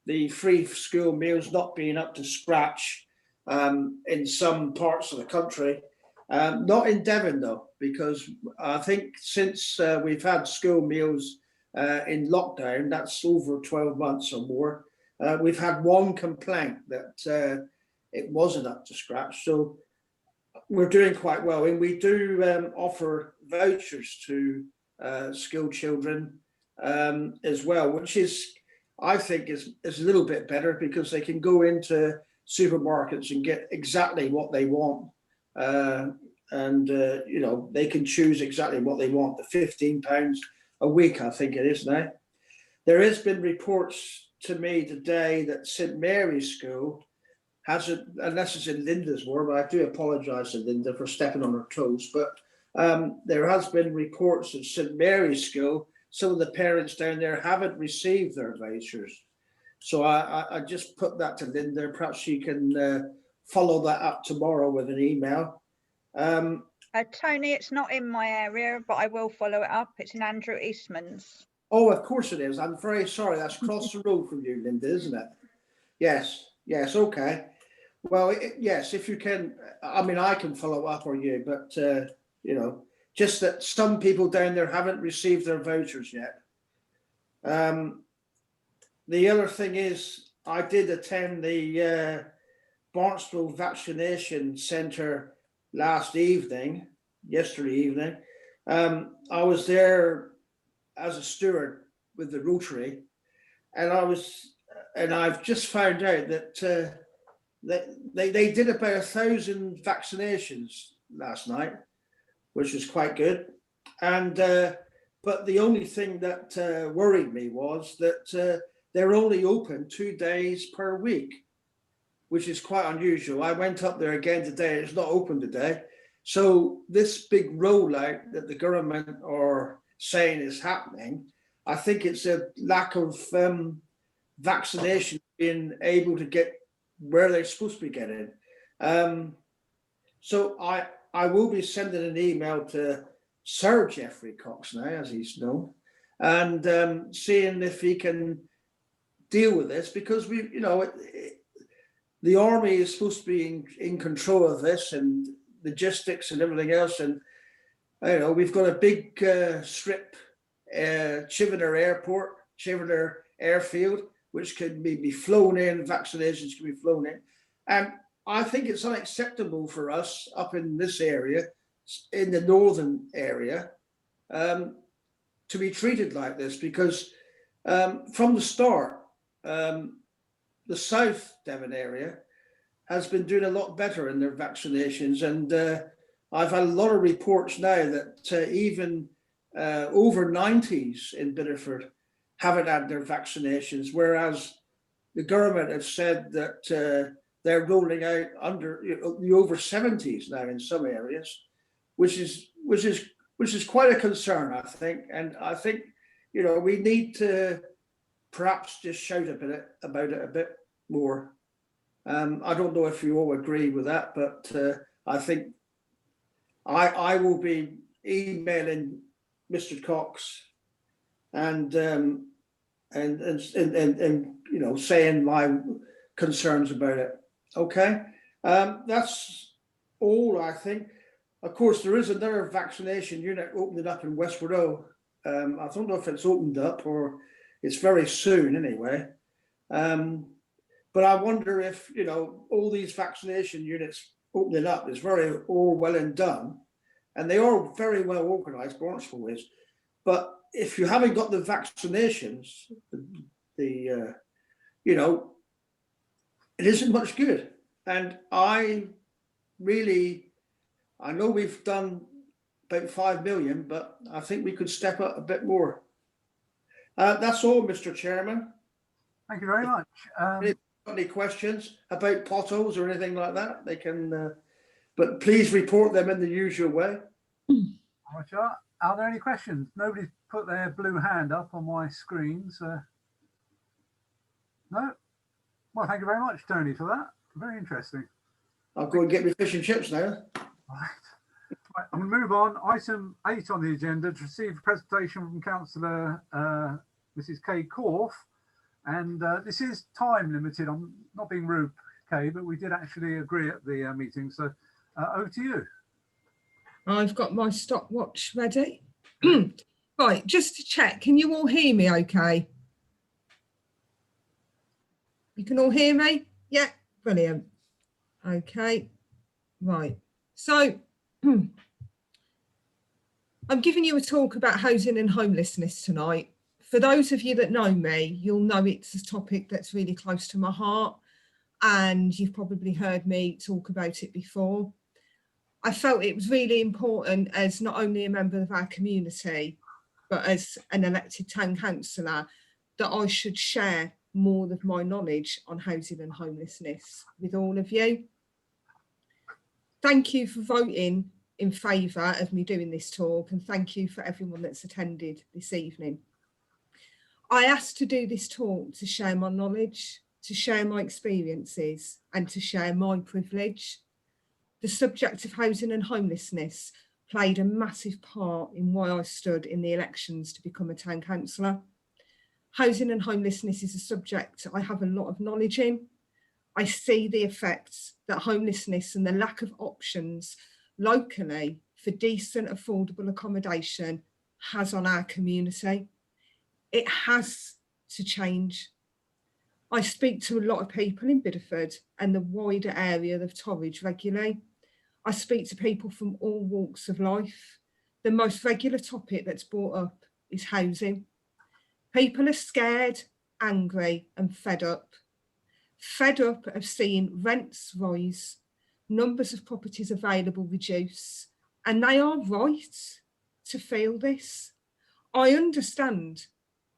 the free school meals not being up to scratch in some parts of the country. Not in Devon, though, because I think since we've had school meals in lockdown, that's over 12 months or more, we've had one complaint that it wasn't up to scratch. So we're doing quite well. And we do offer vouchers to school children as well, which is, I think, is a little bit better because they can go into supermarkets and get exactly what they want. You know, they can choose exactly what they want. The £15 a week, I think it is now. There has been reports to me today that St Mary's School hasn't, unless it's in Linda's ward, but I do apologise to Linda for stepping on her toes, but there has been reports that St Mary's School, some of the parents down there haven't received their vouchers. So I just put that to Linda. Perhaps she can follow that up tomorrow with an email. Tony, it's not in my area, but I will follow it up. It's in Andrew Eastman's. Oh, of course it is. I'm very sorry. That's across the road from you, Linda, isn't it? Yes. Yes. Okay. Well, yes, if you can, I mean, I can follow up or you, but, you know, just that some people down there haven't received their vouchers yet. The other thing is, I did attend the Barnstable Vaccination Centre yesterday evening. I was there as a steward with the Rotary, and I've just found out that they did about 1,000 vaccinations last night, which was quite good. And but the only thing that worried me was that they're only open 2 days per week, which is quite unusual. I went up there again today. It's not open today. So this big rollout that the government are saying is happening, I think it's a lack of vaccination being able to get where they're supposed to be getting. So I will be sending an email to Sir Geoffrey Cox now, as he's known, and seeing if he can deal with this, because the army is supposed to be in control of this and logistics and everything else. And we've got a big strip, Chivener Airport, Chivener Airfield, which can be flown in, vaccinations can be flown in. And I think it's unacceptable for us up in this area, in the northern area, to be treated like this, because from the start, the South Devon area has been doing a lot better in their vaccinations. And I've had a lot of reports now that even over 90s in Bideford haven't had their vaccinations, whereas the government have said that they're rolling out under the over 70s now in some areas, which is quite a concern, I think. And I think we need to perhaps just shout about it a bit more. I don't know if you all agree with that, but I think I will be emailing Mr. Cox and saying my concerns about it. Okay, that's all I think. Of course, there is another vaccination unit opening up in Westward O. I don't know if it's opened up or it's very soon anyway. But I wonder if, all these vaccination units opening up is very all well and done, and they are very well organised, Barnstable is. But if you haven't got the vaccinations, it isn't much good. And I I know we've done about 5 million, but I think we could step up a bit more. That's all, Mr. Chairman. Thank you very much. Any questions about potholes or anything like that, they can, but please report them in the usual way. Roger. Are there any questions? Nobody's put their blue hand up on my screen, so no. Well, thank you very much, Tony, for that. Very interesting. I'll go and get me fish and chips now. Right, I'm going to move on. Item 8 on the agenda to receive a presentation from Councillor Mrs. Kay Corf. And this is time limited. I'm not being rude, Kay, but we did actually agree at the meeting. So over to you. I've got my stopwatch ready. Right, just to check, can you all hear me okay? You can all hear me? Yeah, brilliant. Okay, right. So I'm giving you a talk about housing and homelessness tonight. For those of you that know me, you'll know it's a topic that's really close to my heart, and you've probably heard me talk about it before. I felt it was really important as not only a member of our community, but as an elected town councillor, that I should share more of my knowledge on housing and homelessness with all of you. Thank you for voting in favour of me doing this talk, and thank you for everyone that's attended this evening. I asked to do this talk to share my knowledge, to share my experiences, and to share my privilege. The subject of housing and homelessness played a massive part in why I stood in the elections to become a town councillor. Housing and homelessness is a subject I have a lot of knowledge in. I see the effects that homelessness and the lack of options locally for decent, affordable accommodation has on our community. It has to change. I speak to a lot of people in Bideford and the wider area of Torridge regularly. I speak to people from all walks of life. The most regular topic that's brought up is housing. People are scared, angry and fed up. Fed up of seeing rents rise, numbers of properties available reduce, and they are right to feel this. I understand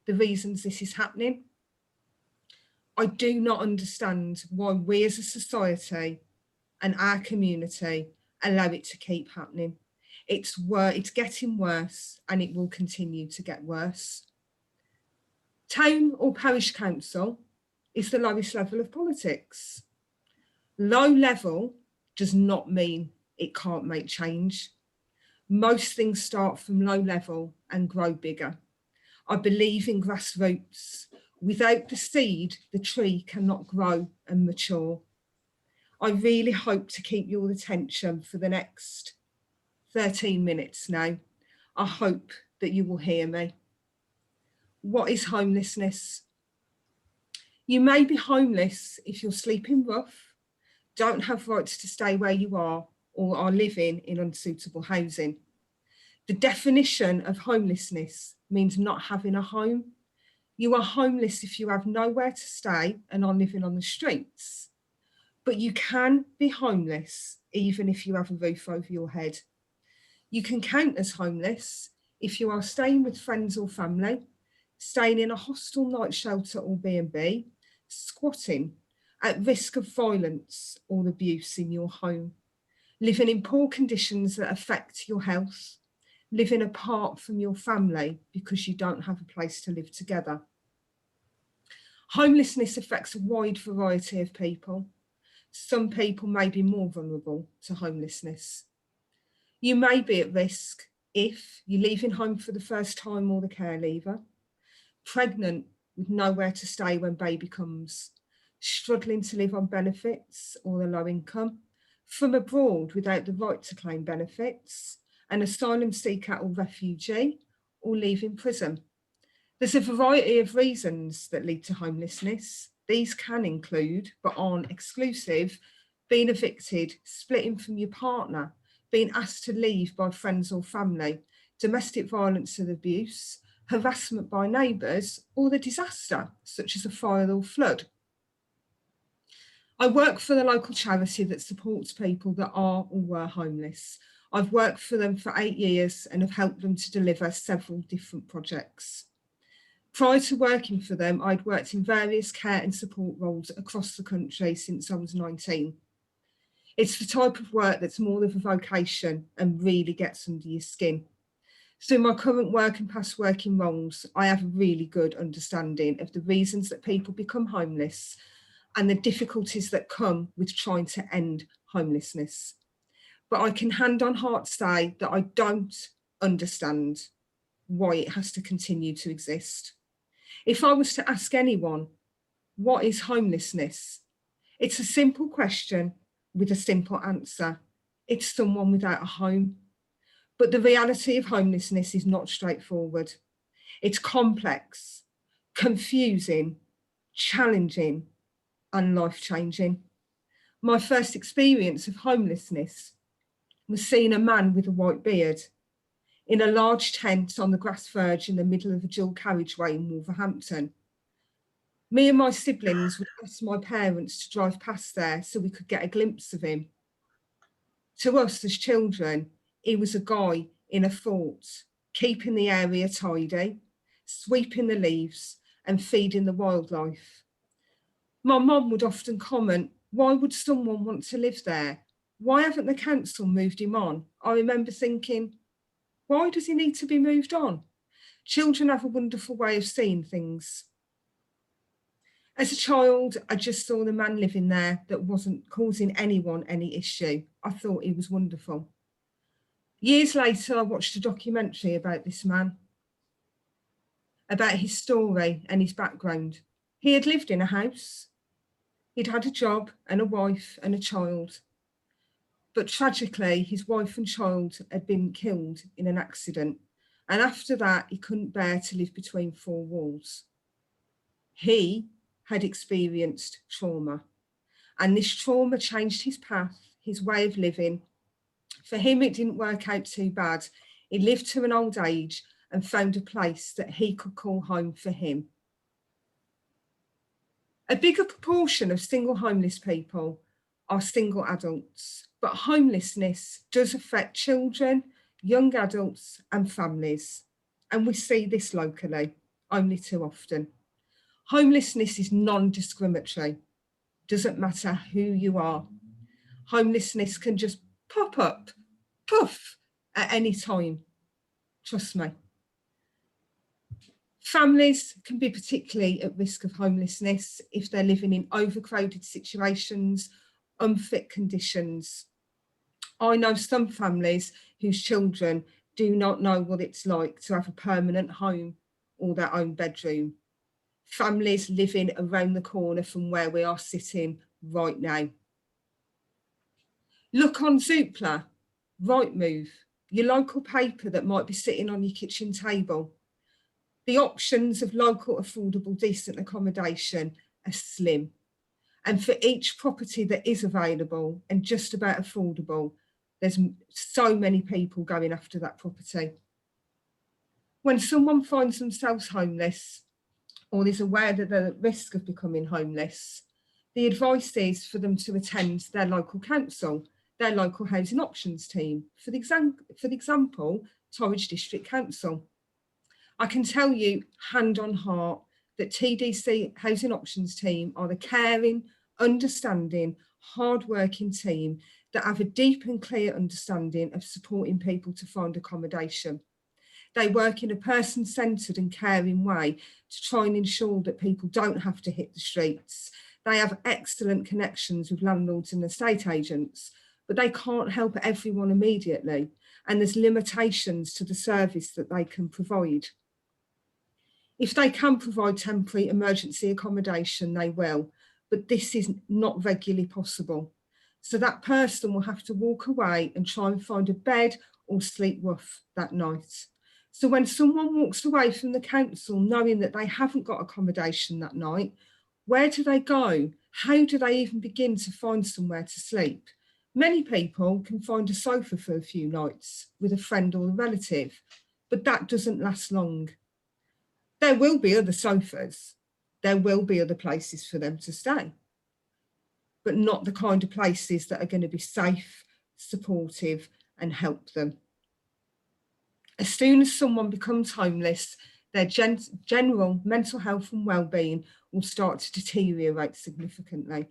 the reasons this is happening. I do not understand why we as a society and our community allow it to keep happening. It's getting worse, and it will continue to get worse. Town or parish council is the lowest level of politics. Low level does not mean it can't make change. Most things start from low level and grow bigger. I believe in grassroots. Without the seed, the tree cannot grow and mature. I really hope to keep your attention for the next 13 minutes now. I hope that you will hear me. What is homelessness? You may be homeless if you're sleeping rough, don't have rights to stay where you are, or are living in unsuitable housing. The definition of homelessness means not having a home. You are homeless if you have nowhere to stay and are living on the streets. But you can be homeless even if you have a roof over your head. You can count as homeless if you are staying with friends or family, staying in a hostel, night shelter or B&B, squatting, at risk of violence or abuse in your home, living in poor conditions that affect your health, living apart from your family because you don't have a place to live together. Homelessness affects a wide variety of people. Some people may be more vulnerable to homelessness. You may be at risk if you're leaving home for the first time or the care leaver, pregnant with nowhere to stay when baby comes, struggling to live on benefits or a low income, from abroad without the right to claim benefits, an asylum seeker or refugee, or leaving prison. There's a variety of reasons that lead to homelessness. These can include, but aren't exclusive, being evicted, splitting from your partner, being asked to leave by friends or family, domestic violence and abuse, harassment by neighbours, or the disaster, such as a fire or flood. I work for the local charity that supports people that are or were homeless. I've worked for them for 8 years and have helped them to deliver several different projects. Prior to working for them, I'd worked in various care and support roles across the country since I was 19. It's the type of work that's more of a vocation and really gets under your skin. Through my current work and past working roles, I have a really good understanding of the reasons that people become homeless and the difficulties that come with trying to end homelessness. But I can hand on heart say that I don't understand why it has to continue to exist. If I was to ask anyone, what is homelessness? It's a simple question with a simple answer. It's someone without a home. But the reality of homelessness is not straightforward. It's complex, confusing, challenging, and life-changing. My first experience of homelessness was seeing a man with a white beard in a large tent on the grass verge in the middle of a dual carriageway in Wolverhampton. Me and my siblings would ask my parents to drive past there so we could get a glimpse of him. To us as children, he was a guy in a fort, keeping the area tidy, sweeping the leaves and feeding the wildlife. My mum would often comment, why would someone want to live there? Why haven't the council moved him on? I remember thinking, why does he need to be moved on? Children have a wonderful way of seeing things. As a child, I just saw the man living there that wasn't causing anyone any issue. I thought he was wonderful. Years later, I watched a documentary about this man, about his story and his background. He had lived in a house. He'd had a job and a wife and a child. But tragically, his wife and child had been killed in an accident. And after that, he couldn't bear to live between four walls. He had experienced trauma, and this trauma changed his path, his way of living. For him, it didn't work out too bad. He lived to an old age and found a place that he could call home for him. A bigger proportion of single homeless people are single adults, but homelessness does affect children, young adults and families. And we see this locally, only too often. Homelessness is non-discriminatory. Doesn't matter who you are. Homelessness can just pop up, poof, at any time. Trust me. Families can be particularly at risk of homelessness if they're living in overcrowded situations, unfit conditions. I know some families whose children do not know what it's like to have a permanent home or their own bedroom. Families living around the corner from where we are sitting right now. Look on Zoopla, Rightmove, your local paper that might be sitting on your kitchen table. The options of local, affordable, decent accommodation are slim. And for each property that is available and just about affordable, there's so many people going after that property. When someone finds themselves homeless or is aware that they're at risk of becoming homeless, the advice is for them to attend their local council, their local housing options team, for example, Torridge District Council. I can tell you hand on heart that TDC Housing Options team are the caring, understanding, hard-working team that have a deep and clear understanding of supporting people to find accommodation. They work in a person-centred and caring way to try and ensure that people don't have to hit the streets. They have excellent connections with landlords and estate agents, but they can't help everyone immediately, and there's limitations to the service that they can provide. If they can provide temporary emergency accommodation, they will, but this is not regularly possible. So that person will have to walk away and try and find a bed or sleep rough that night. So when someone walks away from the council knowing that they haven't got accommodation that night, where do they go? How do they even begin to find somewhere to sleep? Many people can find a sofa for a few nights with a friend or a relative, but that doesn't last long. There will be other sofas. There will be other places for them to stay. but not the kind of places that are going to be safe, supportive and help them. As soon as someone becomes homeless, their general mental health and well-being will start to deteriorate significantly.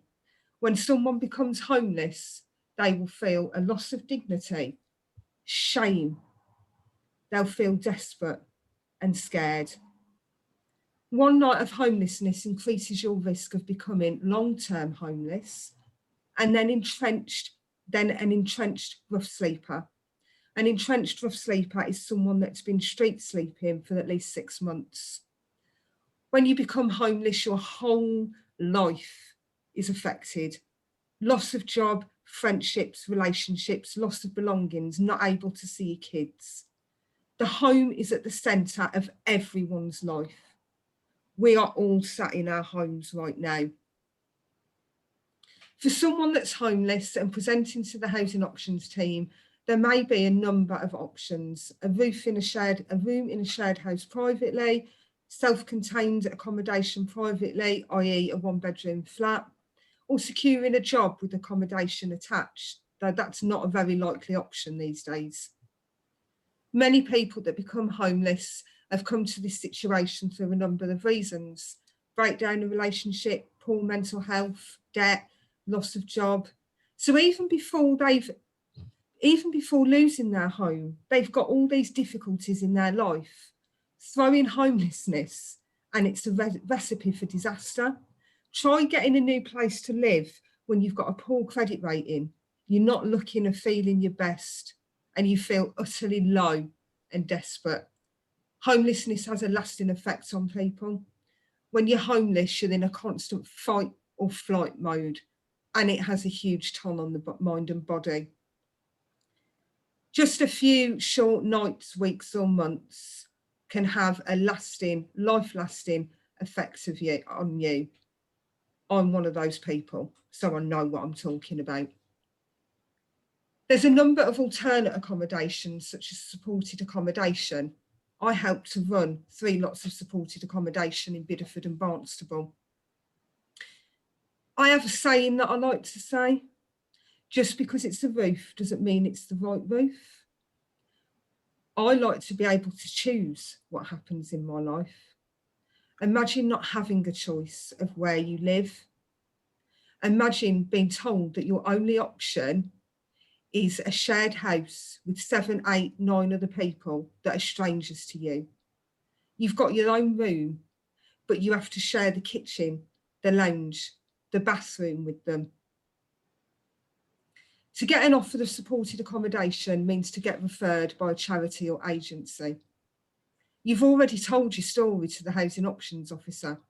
When someone becomes homeless, they will feel a loss of dignity, shame. They'll feel desperate and scared. One night of homelessness increases your risk of becoming long-term homeless and then an entrenched rough sleeper. An entrenched rough sleeper is someone that's been street sleeping for at least 6 months. When you become homeless, your whole life is affected. Loss of job, friendships, relationships, loss of belongings, not able to see your kids. The home is at the centre of everyone's life. We are all sat in our homes right now. For someone that's homeless and presenting to the housing options team, there may be a number of options: a room in a shared house privately, self-contained accommodation privately, i.e. a 1-bedroom flat, or securing a job with accommodation attached, though that's not a very likely option these days. Many people that become homeless have come to this situation through a number of reasons: breakdown of relationship, poor mental health, debt, loss of job. So even before losing their home, they've got all these difficulties in their life. Throw in homelessness and it's a recipe for disaster. Try getting a new place to live when you've got a poor credit rating, you're not looking or feeling your best, and you feel utterly low and desperate. Homelessness has a lasting effect on people. When you're homeless, you're in a constant fight or flight mode, and it has a huge toll on the mind and body. Just a few short nights, weeks or months can have a lasting, life-lasting effect on you. I'm one of those people, so I know what I'm talking about. There's a number of alternate accommodations, such as supported accommodation. I help to run 3 lots of supported accommodation in Bideford and Barnstable. I have a saying that I like to say: just because it's a roof doesn't mean it's the right roof. I like to be able to choose what happens in my life. Imagine not having a choice of where you live. Imagine being told that your only option is a shared house with 7, 8, 9 other people that are strangers to you. You've got your own room, but you have to share the kitchen, the lounge, the bathroom with them. To get an offer of supported accommodation means to get referred by a charity or agency. You've already told your story to the housing options officer.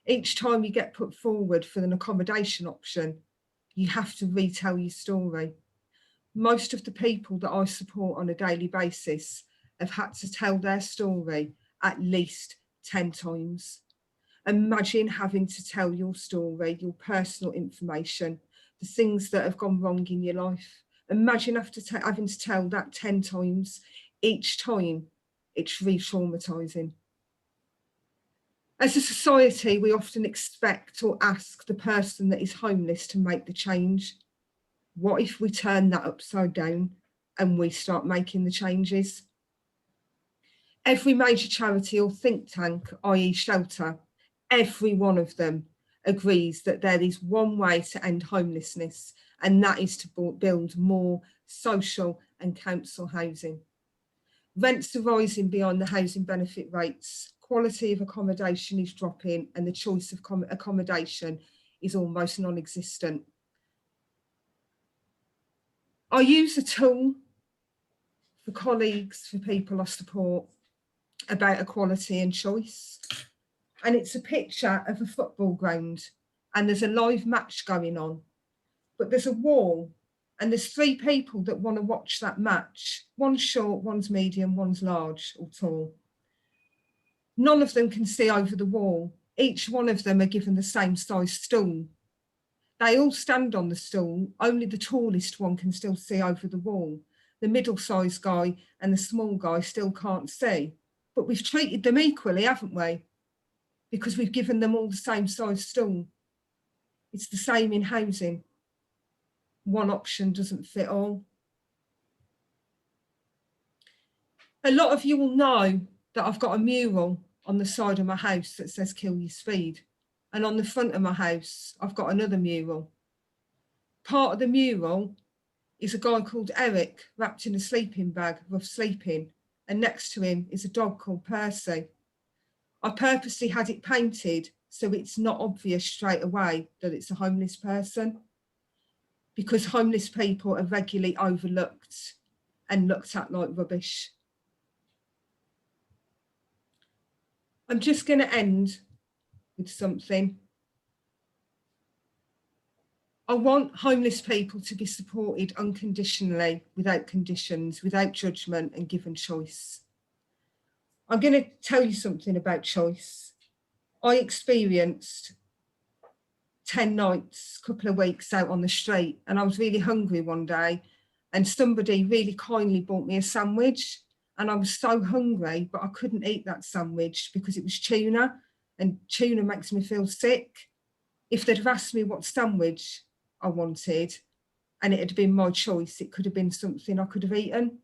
Each time you get put forward for an accommodation option, you have to retell your story. Most of the people that I support on a daily basis have had to tell their story at least 10 times. Imagine having to tell your story, your personal information, the things that have gone wrong in your life. Imagine having to tell that 10 times. Each time, it's re-traumatizing. As a society, we often expect or ask the person that is homeless to make the change. What if we turn that upside down and we start making the changes? Every major charity or think tank, i.e. shelter, every one of them agrees that there is one way to end homelessness, and that is to build more social and council housing. Rents are rising beyond the housing benefit rates, quality of accommodation is dropping, and the choice of accommodation is almost non-existent. I use a tool for colleagues, for people I support, about equality and choice. And it's a picture of a football ground, and there's a live match going on, but there's a wall, and there's 3 people that want to watch that match. One's short, one's medium, one's large or tall. None of them can see over the wall. Each one of them are given the same size stool. They all stand on the stool, only the tallest one can still see over the wall. The middle-sized guy and the small guy still can't see. But we've treated them equally, haven't we? Because we've given them all the same size stool. It's the same in housing. One option doesn't fit all. A lot of you will know that I've got a mural on the side of my house that says kill your speed. And on the front of my house, I've got another mural. Part of the mural is a guy called Eric wrapped in a sleeping bag, rough sleeping. And next to him is a dog called Percy. I purposely had it painted so it's not obvious straight away that it's a homeless person, because homeless people are regularly overlooked and looked at like rubbish. I'm just going to end with something. I want homeless people to be supported unconditionally, without conditions, without judgment and given choice. I'm going to tell you something about choice. I experienced 10 nights, a couple of weeks out on the street, and I was really hungry one day, and somebody really kindly bought me a sandwich, and I was so hungry, but I couldn't eat that sandwich because it was tuna, and tuna makes me feel sick. If they'd have asked me what sandwich I wanted and it had been my choice, it could have been something I could have eaten.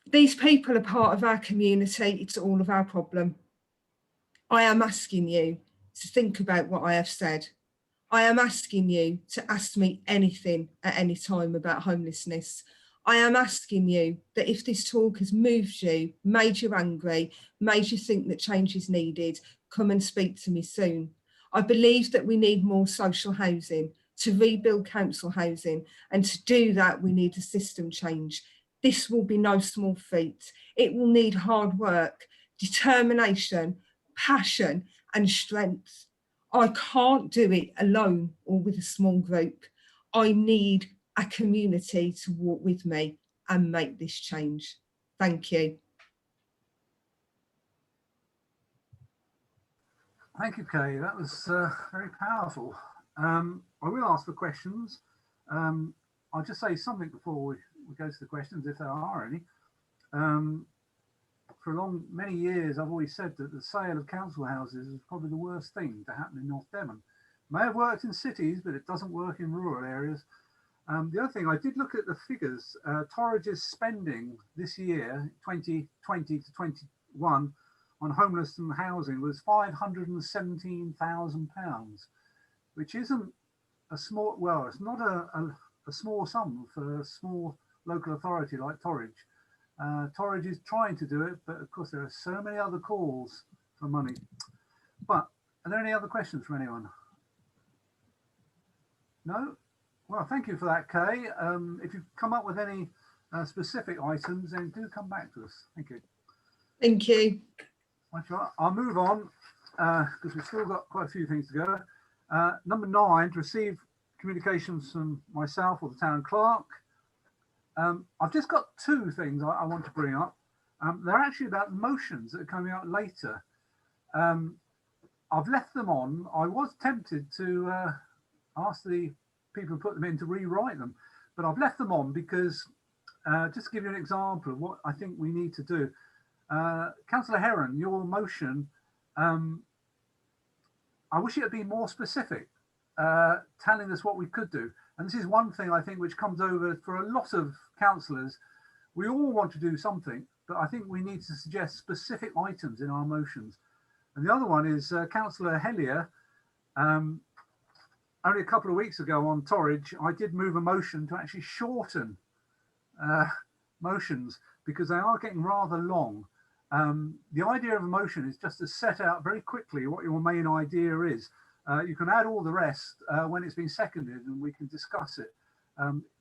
These people are part of our community. It's all of our problem. I am asking you to think about what I have said. I am asking you to ask me anything at any time about homelessness. I am asking you that if this talk has moved you, made you angry, made you think that change is needed, come and speak to me soon. I believe that we need more social housing to rebuild council housing, and to do that we need a system change. This will be no small feat. It will need hard work, determination, passion and strength. I can't do it alone or with a small group. I need a community to walk with me and make this change. Thank you. Thank you, Kay. That was very powerful. I will ask for questions. I'll just say something before we go to the questions, if there are any. For many years, I've always said that the sale of council houses is probably the worst thing to happen in North Devon. May have worked in cities, but it doesn't work in rural areas. The other thing, I did look at the figures. Torridge's spending this year, 2020 to 21, on homeless and housing was £517,000, which isn't a small, well, it's not a small sum for a small local authority like Torridge. Torridge is trying to do it, but of course there are so many other calls for money. But are there any other questions from anyone? No? Well, thank you for that, Kay. If you've come up with any specific items, then do come back to us. Thank you. Thank you. I'll move on because we've still got quite a few things to go. Number 9, to receive communications from myself or the town clerk. I've just got 2 things I want to bring up. They're actually about motions that are coming out later. I've left them on. I was tempted to ask the people who put them in to rewrite them, but I've left them on because, just to give you an example of what I think we need to do. Councillor Heron, your motion, I wish it had been more specific, telling us what we could do. And this is one thing I think which comes over for a lot of councillors. We all want to do something, but I think we need to suggest specific items in our motions. And the other one is Councillor Hellier. Only a couple of weeks ago on Torridge, I did move a motion to actually shorten motions because they are getting rather long. The idea of a motion is just to set out very quickly what your main idea is. You can add all the rest when it's been seconded and we can discuss it.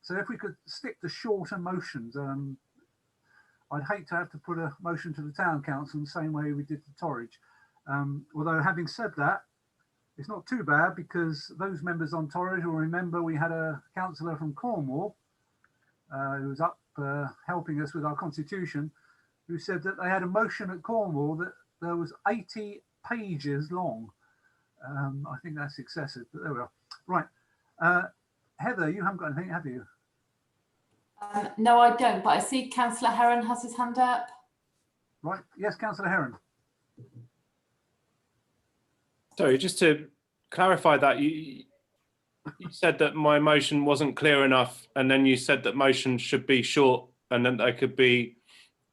So if we could stick to shorter motions, I'd hate to have to put a motion to the town council the same way we did to Torridge. Although having said that, it's not too bad because those members on Torridge will remember we had a councillor from Cornwall who was up helping us with our constitution, who said that they had a motion at Cornwall that there was 80 pages long. I think that's excessive, but there we are. Right. Heather, you haven't got anything, have you? No, I don't, but I see Councillor Heron has his hand up. Right. Yes, Councillor Heron. Sorry, just to clarify that. You said that my motion wasn't clear enough, and then you said that motions should be short and then they could be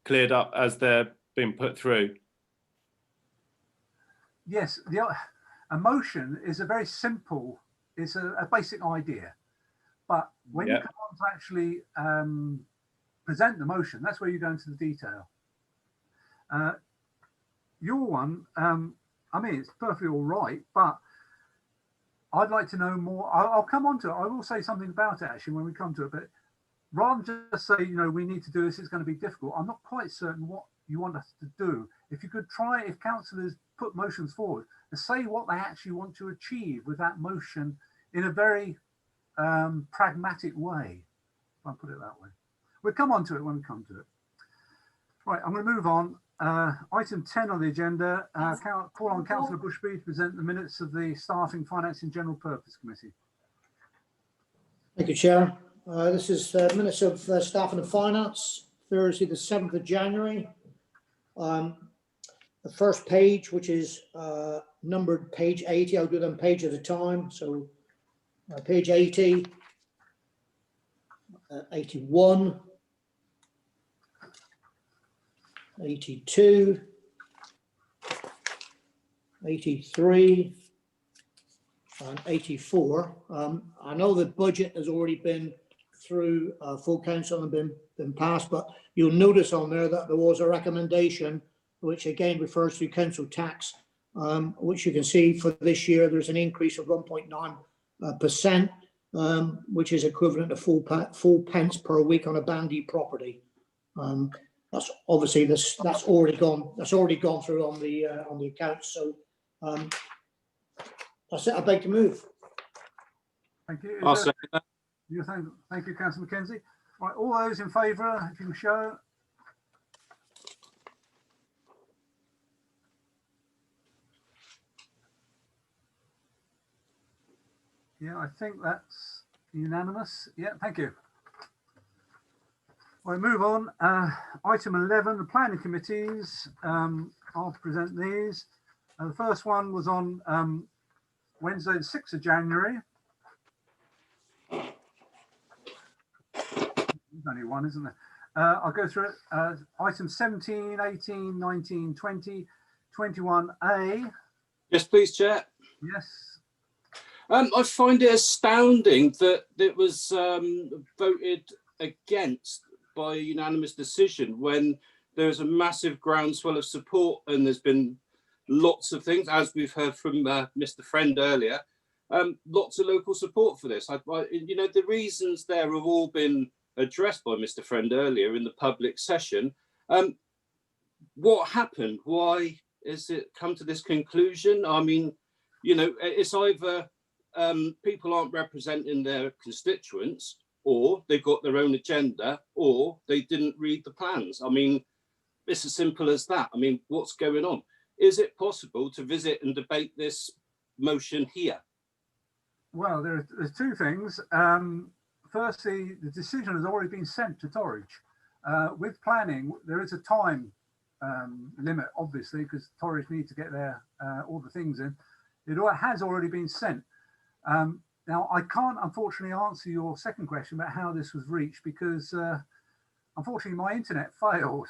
cleared up as they're being put through. Yes, a motion is a very simple, it's a basic idea. But when you come on to actually present the motion, that's where you go into the detail. Your one, I mean, it's perfectly all right, but I'd like to know more. I'll come on to it. I will say something about it actually when we come to it, but rather than just say, you know, we need to do this, it's going to be difficult. I'm not quite certain what you want us to do. If you could try, if councillors put motions forward, to say what they actually want to achieve with that motion in a very pragmatic way, if I put it that way. We'll come on to it when we come to it. Right, I'm going to move on. Item 10 on the agenda, call on Councillor Bushby to present the minutes of the Staffing, Finance and General Purpose Committee. Thank you, Chair. This is minutes of Staffing and Finance, Thursday the 7th of January. The first page, which is numbered page 80, I'll do them page at a time. So page 80, 81, 82, 83, and 84. I know the budget has already been through full council and been passed, but you'll notice on there that there was a recommendation which again refers to council tax, which you can see for this year there's an increase of 1.9%, which is equivalent to full pence per week on a bandy property. That's obviously that's already gone through on the accounts. So that's it. I beg to move. Thank you. I'll second that. Thank you, Councillor Mackenzie. Right, all those in favour, if you can show. Yeah, I think that's unanimous. Yeah, thank you. We'll move on. Item 11, the planning committees. I'll present these. The first one was on Wednesday, the 6th of January. There's only one, isn't there? I'll go through it. Item 17, 18, 19, 20, 21A. Yes, please, Chair. Yes. I find it astounding that it was voted against by a unanimous decision when there's a massive groundswell of support, and there's been lots of things, as we've heard from Mr. Friend earlier, lots of local support for this. You know, the reasons there have all been addressed by Mr. Friend earlier in the public session. What happened? Why is it come to this conclusion? I mean, you know, it's either people aren't representing their constituents, or they've got their own agenda, or they didn't read the plans. I mean, it's as simple as that. I mean, what's going on? Is it possible to visit and debate this motion here? Well, there's two things. Firstly, the decision has already been sent to Torridge. With planning, there is a time limit, obviously, because Torridge need to get their all the things in. It has already been sent. Now, I can't unfortunately answer your second question about how this was reached, because unfortunately my internet failed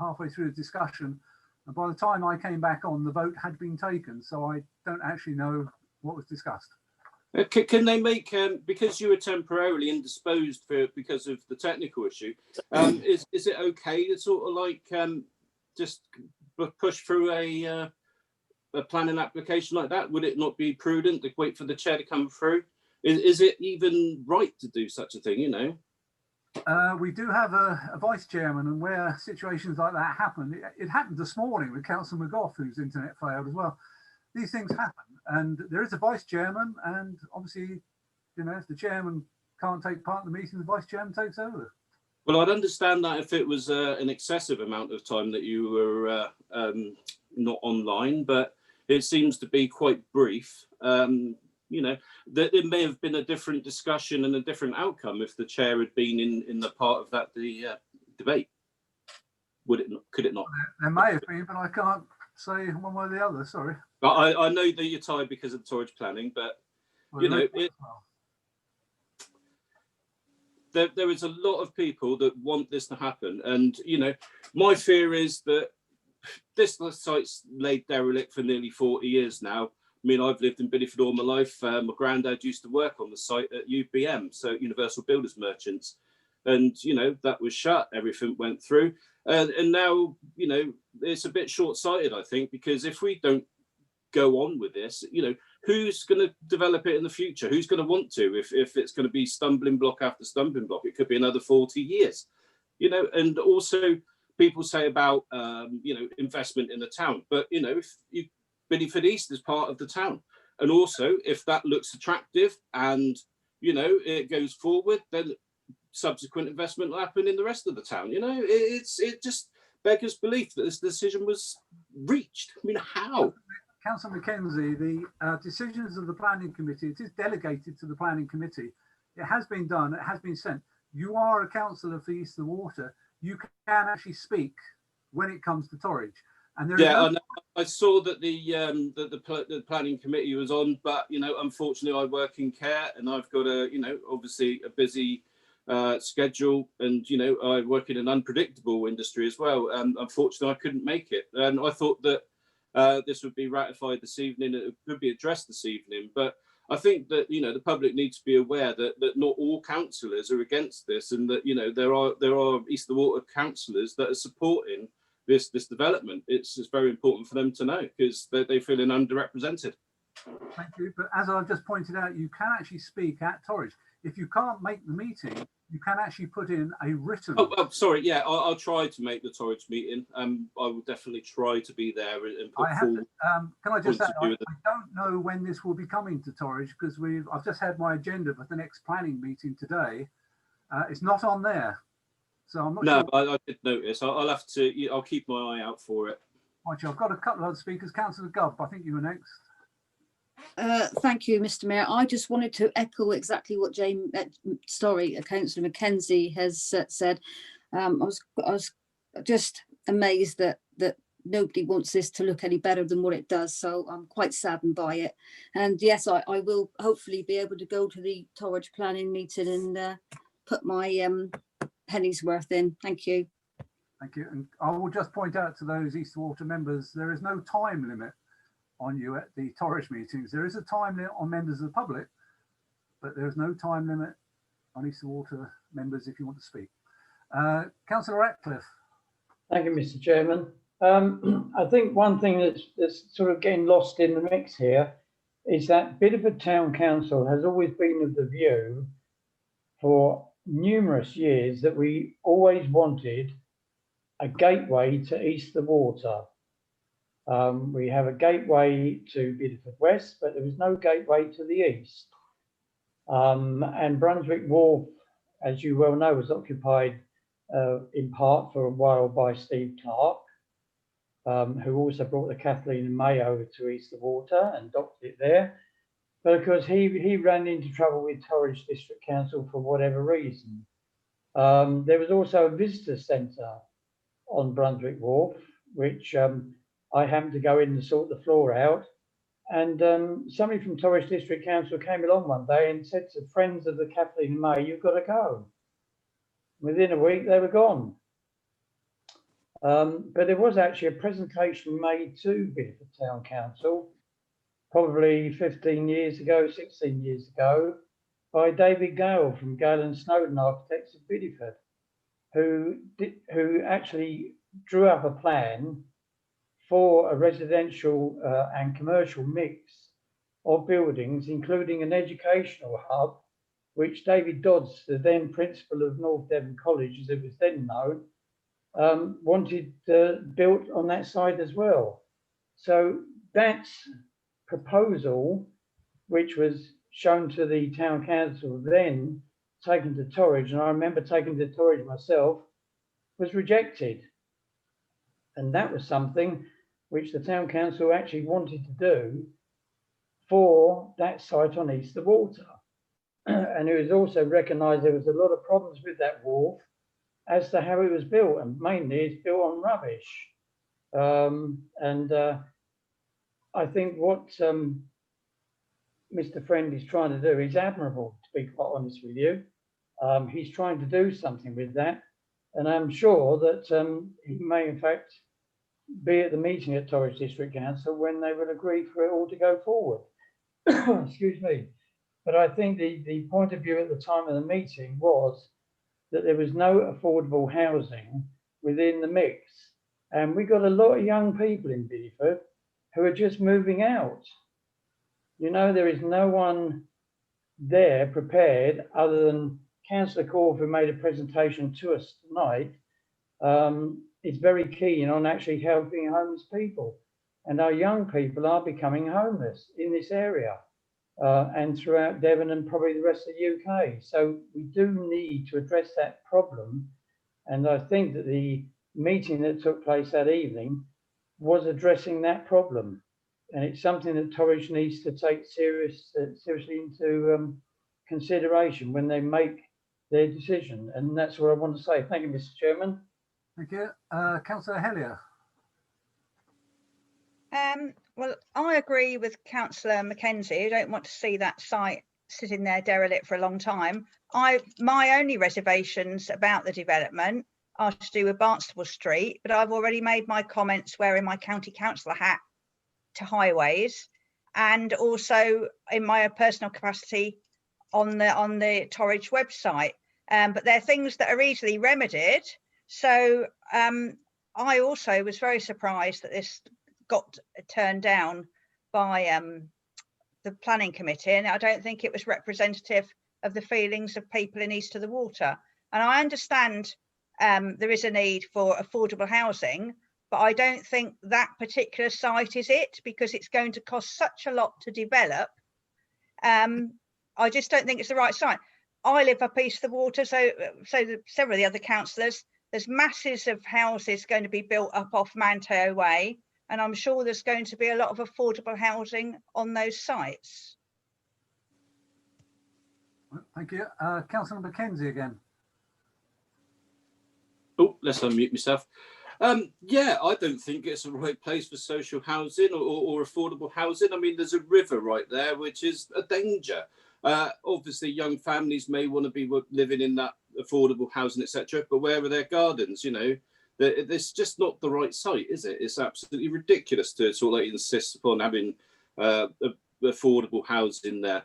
halfway through the discussion. And by the time I came back on, the vote had been taken. So I don't actually know what was discussed. Can they make, because you were temporarily indisposed because of the technical issue, is it okay to sort of like just push through a planning application like that? Would it not be prudent to wait for the chair to come through? Is it even right to do such a thing, you know? We do have a vice chairman, and where situations like that happen, it happened this morning with Councillor McGough, whose internet failed as well. These things happen, and there is a vice chairman, and obviously, you know, if the chairman can't take part in the meeting, the vice chairman takes over. Well, I'd understand that if it was an excessive amount of time that you were not online, but it seems to be quite brief. You know, that it may have been a different discussion and a different outcome if the chair had been in the part of that debate. Would it not? Could it not? There may have been, but I can't say one way or the other. Sorry. But I know that you're tired because of Torridge planning, but Well, you know, there is a lot of people that want this to happen, and you know, my fear is that this site's laid derelict for nearly 40 years now. I mean, I've lived in Bideford all my life. My granddad used to work on the site at UBM, so Universal Builders Merchants, and you know that was shut. Everything went through, and now you know it's a bit short-sighted, I think, because if we don't go on with this, you know, who's going to develop it in the future? Who's going to want to if it's going to be stumbling block after stumbling block? It could be another 40 years, you know. And also people say about you know, investment in the town, but you know, if you Bideford East is part of the town, and also if that looks attractive and you know it goes forward, then subsequent investment will happen in the rest of the town. You know, it just beggars belief that this decision was reached. I mean, how? Councillor Mackenzie, the decisions of the planning committee, it is delegated to the planning committee. It has been done, it has been sent. You are a councillor for East of Water. You can actually speak when it comes to Torridge. And there yeah, I saw that the planning committee was on, but you know, unfortunately, I work in care, and I've got a, you know, obviously a busy schedule, and you know, I work in an unpredictable industry as well. And unfortunately, I couldn't make it, and I thought that this would be ratified this evening. It could be addressed this evening, but I think that you know the public needs to be aware that not all councillors are against this, and that you know there are East of Water councillors that are supporting this development. It's very important for them to know because they feel underrepresented. Thank you. But as I've just pointed out, you can actually speak at Torridge. If you can't make the meeting, you can actually put in a written. Oh, sorry. Yeah, I'll try to make the Torridge meeting. I will definitely try to be there and put forward. Can I just say, I don't know when this will be coming to Torridge because I've just had my agenda for the next planning meeting today. It's not on there. So I'm not sure. I did notice. I'll have to. I'll keep my eye out for it. Right, I've got a couple of other speakers. Councillor Gubb, I think you were next. Thank you, Mr. Mayor. I just wanted to echo exactly what Councillor Mackenzie has said. I was just amazed that nobody wants this to look any better than what it does. So I'm quite saddened by it. And yes, I will hopefully be able to go to the Torridge planning meeting and put my penny's worth in. Thank you. Thank you. And I will just point out to those East Water members, there is no time limit on you at the Torridge meetings. There is a time limit on members of the public, but there is no time limit on East Water members if you want to speak. Councillor Ratcliffe. Thank you, Mr. Chairman. I think one thing that's sort of getting lost in the mix here is that Bideford Town Council has always been of the view for numerous years that we always wanted a gateway to East of Water. We have a gateway to Bideford West, but there was no gateway to the east. And Brunswick Wharf, as you well know, was occupied in part for a while by Steve Clark, who also brought the Kathleen and May over to East of Water and docked it there. But of course, he ran into trouble with Torridge District Council for whatever reason. There was also a visitor centre on Brunswick Wharf, which I happened to go in and sort the floor out. And somebody from Torridge District Council came along one day and said to friends of the Kathleen and May, "You've got to go." Within a week, they were gone. But there was actually a presentation made to Bideford Town Council, probably 15 years ago, 16 years ago, by David Gale from Gale and Snowden Architects of Bideford, who actually drew up a plan for a residential and commercial mix of buildings, including an educational hub, which David Dodds, the then principal of North Devon College, as it was then known, wanted built on that side as well. So that proposal, which was shown to the town council, then taken to Torridge, and I remember taking to Torridge myself, was rejected. And that was something which the town council actually wanted to do for that site on East of Water. And it was also recognised there was a lot of problems with that wharf as to how it was built, and mainly it's built on rubbish. I think what Mr. Friend is trying to do is admirable, to be quite honest with you. He's trying to do something with that. And I'm sure that he may, in fact, be at the meeting at Torwich District Council when they will agree for it all to go forward. Excuse me. But I think the point of view at the time of the meeting was that there was no affordable housing within the mix. And we got a lot of young people in Bideford who are just moving out. You know, there is no one there prepared other than Councillor Corf, who made a presentation to us tonight, is very keen on actually helping homeless people. And our young people are becoming homeless in this area and throughout Devon and probably the rest of the UK. So we do need to address that problem. And I think that the meeting that took place that evening was addressing that problem. And it's something that Torwich needs to take seriously into consideration when they make their decision. And that's what I want to say. Thank you, Mr. Chairman. Thank you. Councillor Hellier. Well, I agree with Councillor Mackenzie. I don't want to see that site sitting there derelict for a long time. My only reservations about the development are to do with Barnstable Street, but I've already made my comments wearing my county councillor hat to highways, and also in my personal capacity on the Torwich website. But they're things that are easily remedied. So I also was very surprised that this got turned down by the planning committee, and I don't think it was representative of the feelings of people in East of the Water. And I understand there is a need for affordable housing, but I don't think that particular site is it, because it's going to cost such a lot to develop. I just don't think it's the right site. I live up East of the Water, so several of the other councillors, there's masses of houses going to be built up off Manteo Way, and I'm sure there's going to be a lot of affordable housing on those sites. Thank you. Councillor Mackenzie again. Oh, let's unmute myself. Yeah, I don't think it's the right place for social housing or affordable housing. I mean, there's a river right there, which is a danger. Obviously, young families may want to be living in that affordable housing, etc. But where are their gardens? You know, it's just not the right site, is it? It's absolutely ridiculous to sort of like insist upon having affordable housing there.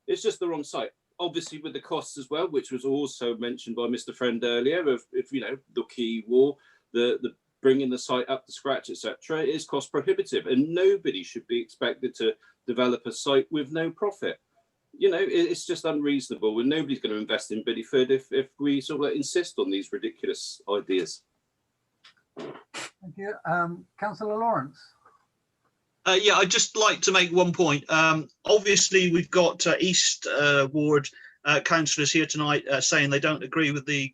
It's just the wrong site. Obviously, with the costs as well, which was also mentioned by Mr. Friend earlier, of if you know the key wall, the bringing the site up to scratch, etc., is cost prohibitive, and nobody should be expected to develop a site with no profit. You know, it's just unreasonable, and nobody's going to invest in Bideford if we sort of like insist on these ridiculous ideas. Thank you. Councillor Lawrence. Yeah, I'd just like to make one point. Obviously, we've got East Ward councillors here tonight saying they don't agree with the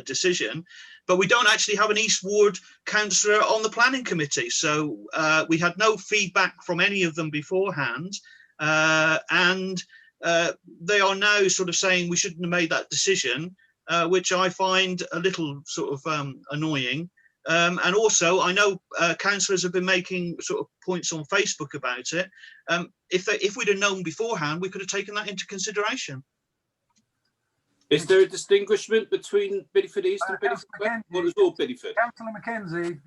decision, but we don't actually have an East Ward councillor on the planning committee. So we had no feedback from any of them beforehand, and they are now sort of saying we shouldn't have made that decision, which I find a little sort of annoying. And also, I know councillors have been making sort of points on Facebook about it. If we'd have known beforehand, we could have taken that into consideration. Is there a distinguishment between Bideford East and Bideford West? What is all Bideford? Councillor Mackenzie,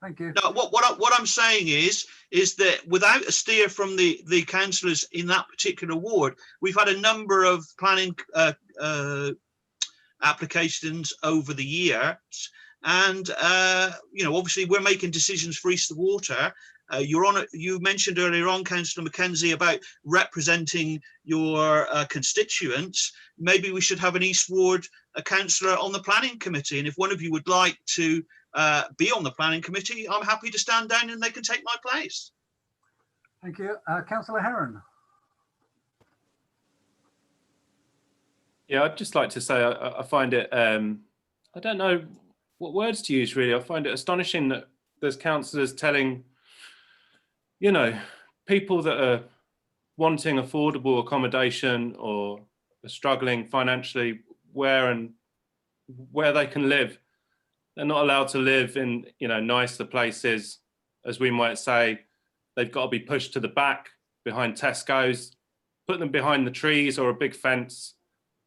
thank you. No, what I'm saying is that without a steer from the councillors in that particular ward, we've had a number of planning applications over the years. And you know, obviously, we're making decisions for East of the Water. You mentioned earlier on, Councillor Mackenzie, about representing your constituents. Maybe we should have an East Ward councillor on the planning committee. And if one of you would like to be on the planning committee, I'm happy to stand down and they can take my place. Thank you, Councillor Heron. Yeah, I'd just like to say I find it. I don't know what words to use, really. I find it astonishing that there's councillors telling, you know, people that are wanting affordable accommodation or are struggling financially where they can live, They're not allowed to live in, you know, nicer places, as we might say. They've got to be pushed to the back behind Tesco's, put them behind the trees or a big fence.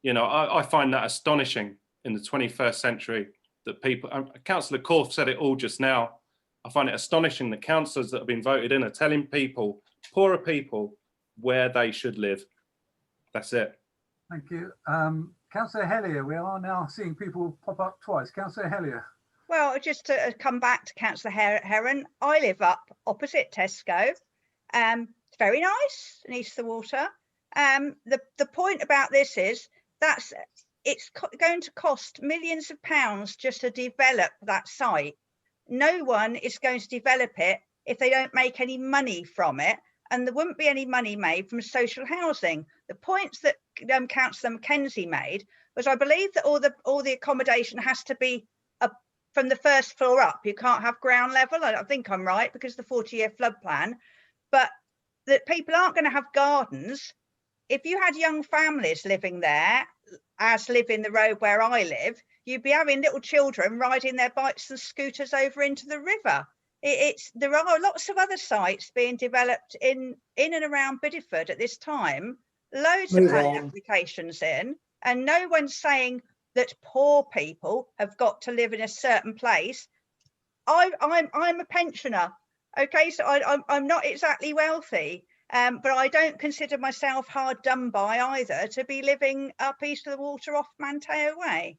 You know, I find that astonishing in the 21st century that people, Councillor Corf said it all just now. I find it astonishing that councillors that have been voted in are telling people, poorer people, where they should live. That's it. Thank you. Councillor Hellier, we are now seeing people pop up twice. Councillor Hellier. Well, just to come back to Councillor Heron, I live up opposite Tesco. It's very nice in East of the Water. The point about this is it's going to cost millions of pounds just to develop that site. No one is going to develop it if they don't make any money from it, and there wouldn't be any money made from social housing. The points that Councillor Mackenzie made was, I believe that all the accommodation has to be from the first floor up. You can't have ground level. I think I'm right, because the 40-year flood plan, but that people aren't going to have gardens. If you had young families living there, as live in the road where I live, you'd be having little children riding their bikes and scooters over into the river. There are lots of other sites being developed in and around Bideford at this time, loads of planning applications in, and no one's saying that poor people have got to live in a certain place. I'm a pensioner, okay, so I'm not exactly wealthy, but I don't consider myself hard done by either to be living up East of the Water off Manteo Way.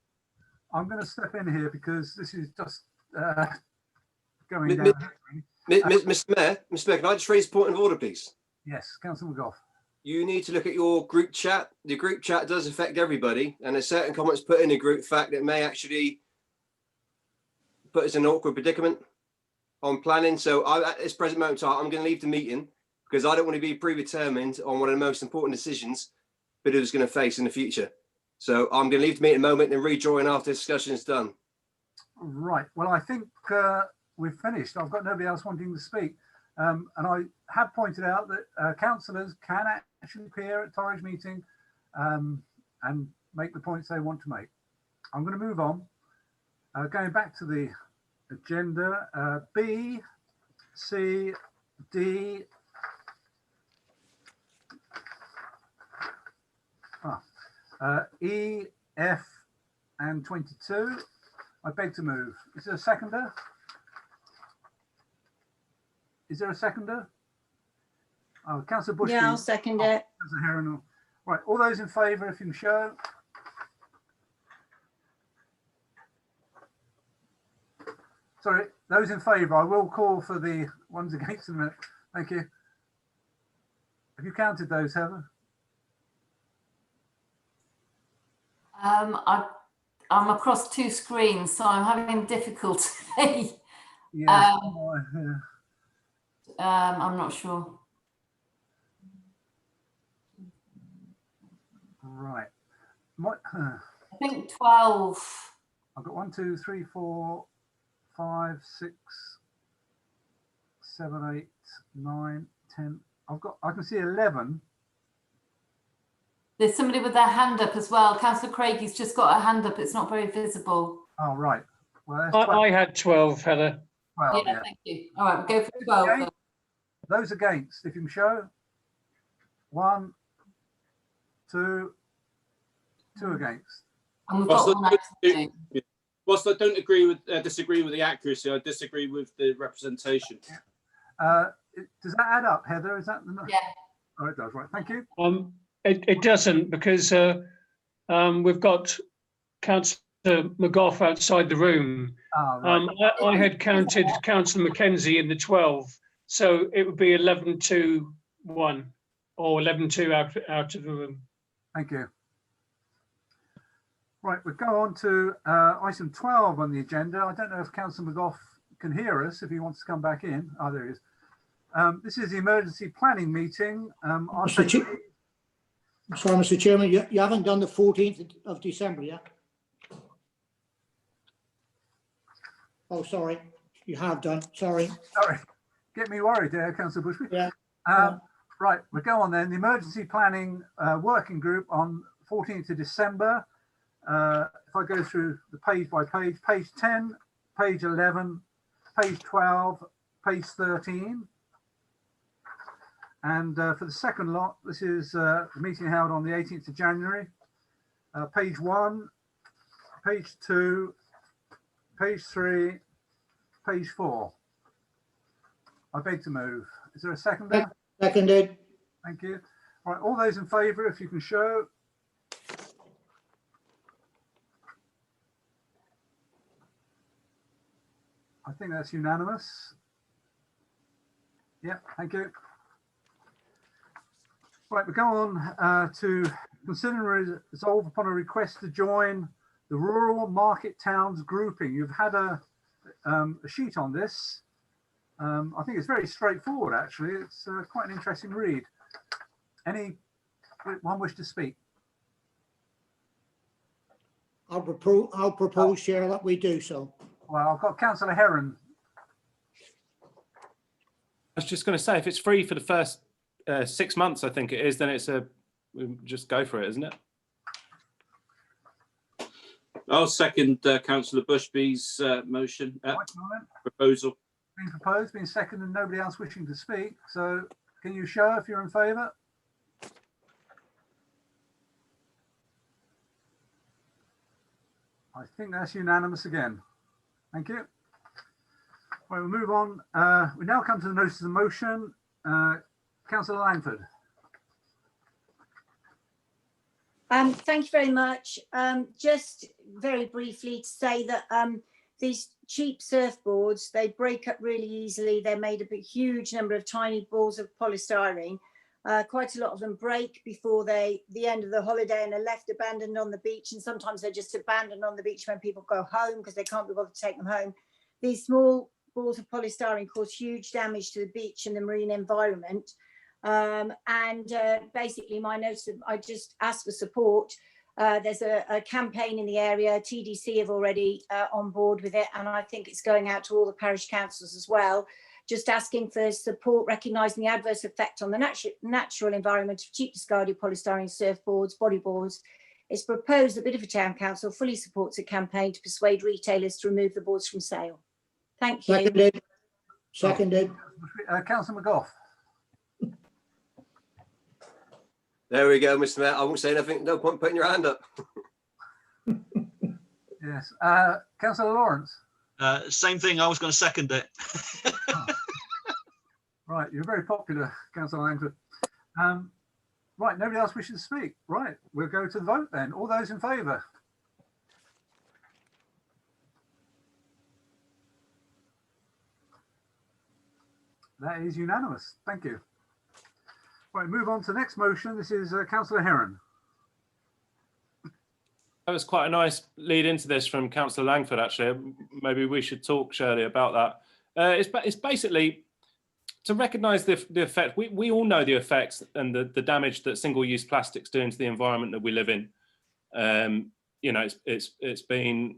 I'm going to step in here because this is just going down. Mr. Mayor, can I just raise a point of order, please? Yes, Councillor McGough. You need to look at your group chat. The group chat does affect everybody, and there's certain comments put in the group fact that may actually put us in an awkward predicament on planning. So at this present moment in time, I'm going to leave the meeting because I don't want to be predetermined on one of the most important decisions Bideford's going to face in the future. So I'm going to leave the meeting a moment and rejoin after the discussion is done. Right. Well, I think we've finished. I've got nobody else wanting to speak. And I have pointed out that councillors can actually appear at Torridge meeting and make the points they want to make. I'm going to move on. Going back to the agenda, B, C, D, E, F, and 22. I beg to move. Is there a seconder? Is there a seconder? Oh, Councillor Bushby. Yeah, I'll second it. Councillor Heron. Right, all those in favour, if you can show. Sorry, those in favour. I will call for the ones against in a minute. Thank you. Have you counted those, Heather? I'm across two screens, so I'm having difficulty. Yeah. I'm not sure. Right. I think 12. I've got 1, 2, 3, 4, 5, 6, 7, 8, 9, 10. I can see 11. There's somebody with their hand up as well. Councillor Craigie's just got a hand up. It's not very visible. Oh, right. Well, I had 12, Heather. 12, yeah, thank you. All right, we'll go for 12. Okay. Those against, if you can show. 1, 2, 2 against. And we've got one abstain. Whilst I don't disagree with the accuracy, I disagree with the representation. Does that add up, Heather? Is that the yeah? Oh, it does. Right. Thank you. It doesn't, because we've got Councillor McGough outside the room. Oh, right. I had counted Councillor Mackenzie in the 12, so it would be 11-2-1 or 11-2 out of the room. Thank you. Right, we'll go on to item 12 on the agenda. I don't know if Councillor McGough can hear us, if he wants to come back in. Oh, there he is. This is the emergency planning meeting. Sorry, Mr. Chairman, you haven't done the 14th of December yet? Oh, sorry, you have done, sorry. Sorry, get me worried there, Councillor Bushby. Yeah. Right, we'll go on then. The emergency planning working group on 14th of December. If I go through the page by page, page 10, page 11, page 12, page 13. And for the second lot, this is the meeting held on the 18th of January. Page 1, page 2, page 3, page 4. I beg to move. Is there a second there? Seconded. Thank you. All right, all those in favour, if you can show. I think that's unanimous. Yeah, thank you. Right, we go on to consider and resolve upon a request to join the Rural Market Towns grouping. You've had a sheet on this. I think it's very straightforward, actually. It's quite an interesting read. Anyone wish to speak? I'll propose, Chair, that we do so. Well, I've got Councillor Heron. I was just going to say, if it's free for the first 6 months, I think it is, then it's just go for it, isn't it? I'll second Councillor Bushby's motion, proposal. Being proposed, being seconded, and nobody else wishing to speak. So can you show if you're in favour? I think that's unanimous again. Thank you. Right, we'll move on. We now come to the notice of motion. Councillor Langford. Thank you very much. Just very briefly to say that these cheap surfboards, they break up really easily. They're made of a huge number of tiny balls of polystyrene. Quite a lot of them break before the end of the holiday and are left abandoned on the beach. And sometimes they're just abandoned on the beach when people go home because they can't be bothered to take them home. These small balls of polystyrene cause huge damage to the beach and the marine environment. Basically my notice, I just ask for support. There's a campaign in the area. TDC have already on board with it, and I think it's going out to all the parish councils as well. Just asking for support, recognising the adverse effect on the natural environment of cheap discarded polystyrene surfboards, bodyboards. It's proposed that Bideford Town Council fully supports a campaign to persuade retailers to remove the boards from sale. Thank you. Seconded. Seconded. Councillor McGough. There we go, Mr. Mayor. I won't say anything. No point putting your hand up. Yes. Councillor Lawrence. Same thing. I was going to second it. Right, you're very popular, Councillor Langford. Right, nobody else wishes to speak. Right, we'll go to the vote then. All those in favour? That is unanimous. Thank you. Right, move on to the next motion. This is Councillor Heron. That was quite a nice lead into this from Councillor Langford, actually. Maybe we should talk, Shirley, about that. It's basically to recognise the effect. We all know the effects and the damage that single-use plastics do into the environment that we live in. You know, it's been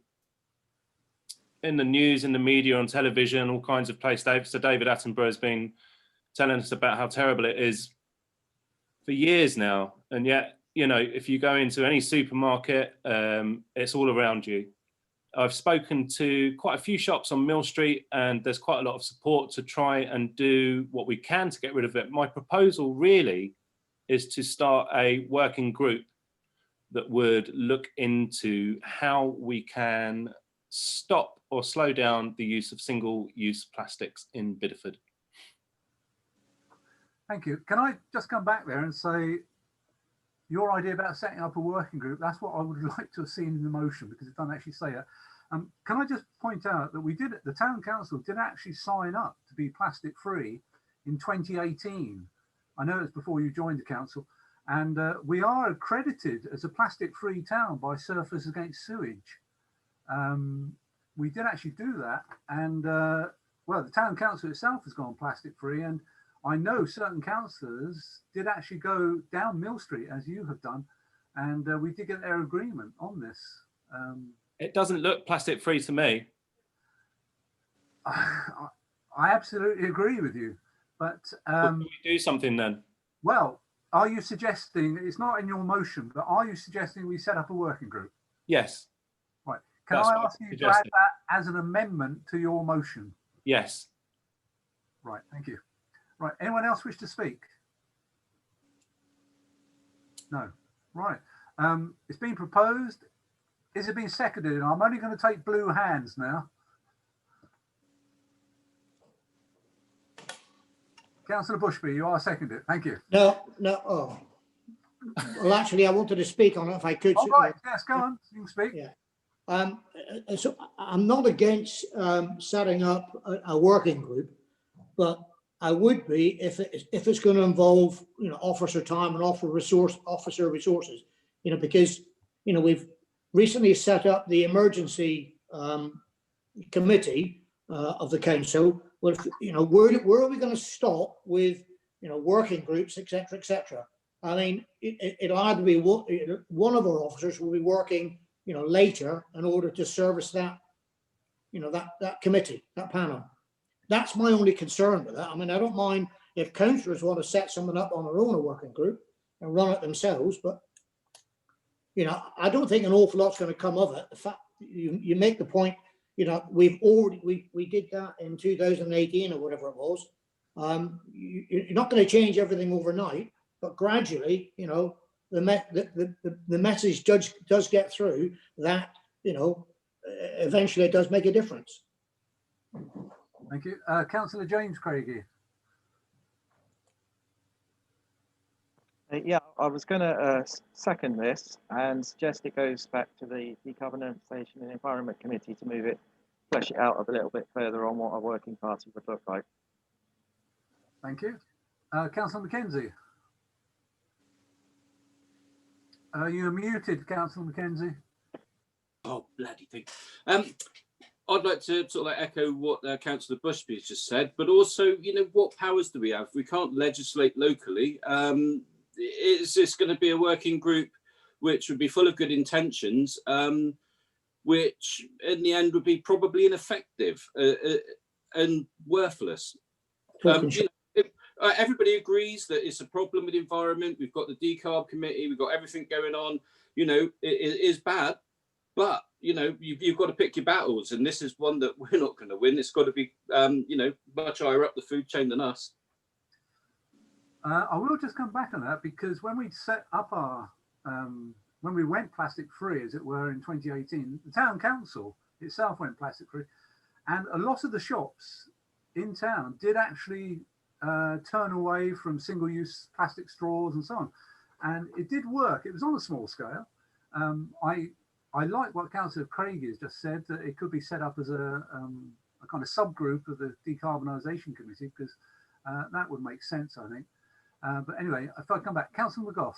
in the news, in the media, on television, all kinds of places. So David Attenborough has been telling us about how terrible it is for years now, and yet, you know, if you go into any supermarket, it's all around you. I've spoken to quite a few shops on Mill Street, and there's quite a lot of support to try and do what we can to get rid of it. My proposal really is to start a working group that would look into how we can stop or slow down the use of single-use plastics in Bideford. Thank you. Can I just come back there and say, your idea about setting up a working group, that's what I would like to have seen in the motion, because it doesn't actually say it. Can I just point out that the town council did actually sign up to be plastic free in 2018. I know it's before you joined the council, and we are accredited as a plastic free town by Surfers Against Sewage. We did actually do that, and well, the town council itself has gone plastic free, and I know certain councillors did actually go down Mill Street, as you have done, and we did get their agreement on this. It doesn't look plastic free to me. I absolutely agree with you, but can we do something then? Well, are you suggesting, it's not in your motion, but are you suggesting we set up a working group? Yes. Right. Can That's I what ask you to add suggested. that as an amendment to your motion? Yes. Right, thank you. Right, anyone else wish to speak? No. Right. It's been proposed. Is it being seconded? And I'm only going to take blue hands now. Councillor Bushby, you are seconded. Thank you. No, no. Oh. Well, actually, I wanted to speak on it if I could. All right. Yes, go on. You can speak. Yeah. So I'm not against setting up a working group, but I would be if it's going to involve, you know, officer time and officer resources, you know, because, you know, we've recently set up the emergency committee of the council. Well, you know, where are we going to stop with, you know, working groups, etc., etc. I mean, it'll either be one of our officers will be working, you know, later in order to service that, you know, that committee, that panel. That's my only concern with that. I mean, I don't mind if councillors want to set someone up on their own, a working group, and run it themselves, but, you know, I don't think an awful lot's going to come of it. The fact you make the point, you know, we did that in 2018 or whatever it was. You're not going to change everything overnight, but gradually, you know, the message does get through that, you know, eventually it does make a difference. Thank you. Councillor James Craigie. Yeah, I was going to second this and suggest it goes back to the Decarbonisation and Environment Committee to move it, flesh it out a little bit further on what a working party would look like. Thank you. Councillor Mackenzie. You're muted, Councillor Mackenzie. Oh, bloody thing. I'd like to sort of like echo what Councillor Bushby has just said, but also, you know, what powers do we have? We can't legislate locally. Is this going to be a working group which would be full of good intentions, which in the end would be probably ineffective and worthless? Everybody agrees that it's a problem with the environment. We've got the decarb committee. We've got everything going on. You know, it is bad. But, you know, you've got to pick your battles, and this is one that we're not going to win. It's got to be, you know, much higher up the food chain than us. I will just come back on that, because when we set up our, when we went plastic free, as it were, in 2018, the town council itself went plastic free, and a lot of the shops in town did actually turn away from single-use plastic straws and so on, and it did work. It was on a small scale. I like what Councillor Craig has just said, that it could be set up as a kind of subgroup of the Decarbonisation Committee, because that would make sense, I think. But anyway, if I come back, Councillor McGough.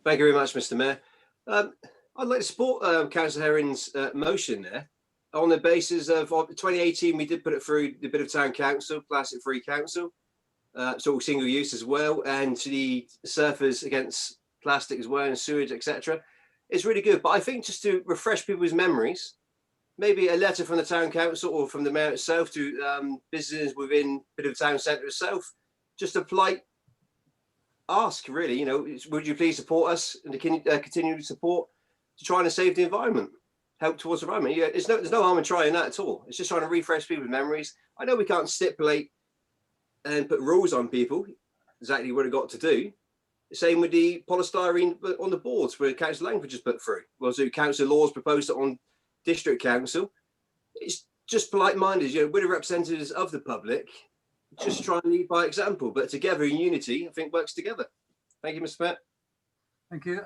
Thank you very much, Mr. Mayor. I'd like to support Councillor Herring's motion there. On the basis of 2018, we did put it through the Bideford Town Council, Plastic Free Council, so single use as well, and to the surfers against plastic as well, and sewage, etc. It's really good, but I think just to refresh people's memories, maybe a letter from the town council or from the mayor itself to businesses within Bideford Town Centre itself, just a polite ask, really, you know, would you please support us and continue to support to try and save the environment, help towards the environment. Yeah, there's no harm in trying that at all. It's just trying to refresh people's memories. I know we can't stipulate and put rules on people exactly what they've got to do. Same with the polystyrene on the boards where council language is put through. Well, so council laws proposed it on district council. It's just polite minded, you know, we're the representatives of the public, just try and lead by example, but together in unity, I think works together. Thank you, Mr. Mayor. Thank you.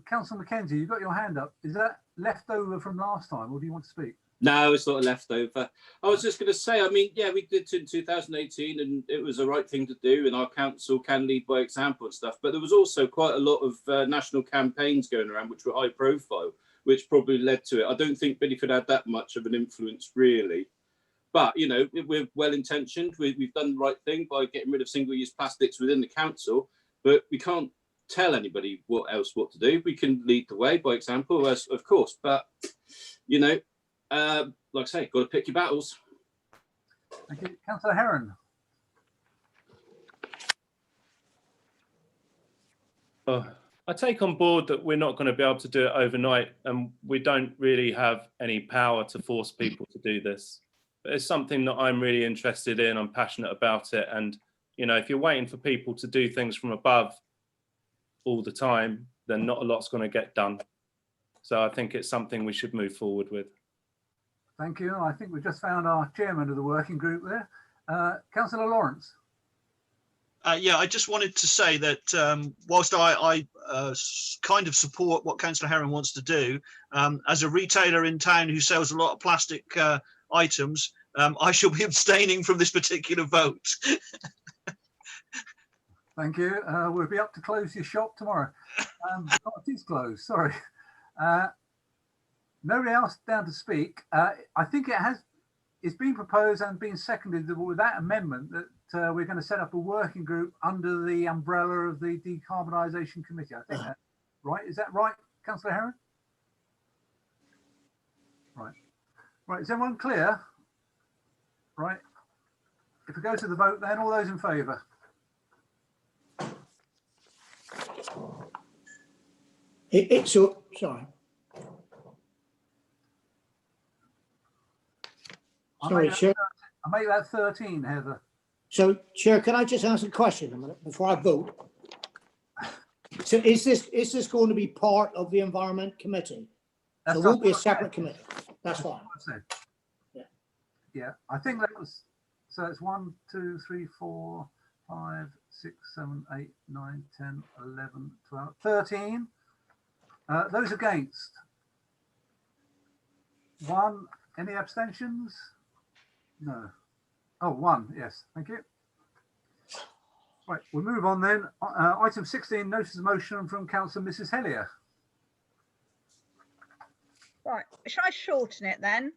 Councillor Mackenzie, you've got your hand up. Is that left over from last time, or do you want to speak? No, it's not a leftover. I was just going to say, I mean, yeah, we did in 2018 and it was the right thing to do, and our council can lead by example and stuff. But there was also quite a lot of national campaigns going around which were high profile, which probably led to it. I don't think Bideford had that much of an influence, really. But, you know, we're well intentioned. We've done the right thing by getting rid of single-use plastics within the council, but we can't tell anybody what to do. We can lead the way by example, of course, but, you know, like I say, got to pick your battles. Thank you. Councillor Heron. I take on board that we're not going to be able to do it overnight, and we don't really have any power to force people to do this. But it's something that I'm really interested in. I'm passionate about it. And, you know, if you're waiting for people to do things from above all the time, then not a lot's going to get done. So I think it's something we should move forward with. Thank you. I think we've just found our chairman of the working group there. Councillor Lawrence. Yeah, I just wanted to say that whilst I kind of support what Councillor Herron wants to do, as a retailer in town who sells a lot of plastic items, I shall be abstaining from this particular vote. Thank you. We'll be up to close your shop tomorrow. It is closed, sorry. Nobody else down to speak. I think it's been proposed and been seconded that with that amendment that we're going to set up a working group under the umbrella of the Decarbonisation Committee. I think that's right. Is that right, Councillor Herron? Right. Right. Is everyone clear? Right. If we go to the vote then, all those in favour? Sorry. Sorry, Chair. I make that 13, Heather. So, Chair, can I just ask a question a minute before I vote? So is this going to be part of the Environment Committee? It won't be a separate committee. That's fine. Yeah. Yeah, I think that was, so it's 1, 2, 3, 4, 5, 6, 7, 8, 9, 10, 11, 12, 13. Those against? 1. Any abstentions? No. Oh, 1. Yes. Thank you. Right. We'll move on then. Item 16, notice of motion from Councillor Mrs. Hellier. Right. Shall I shorten it then?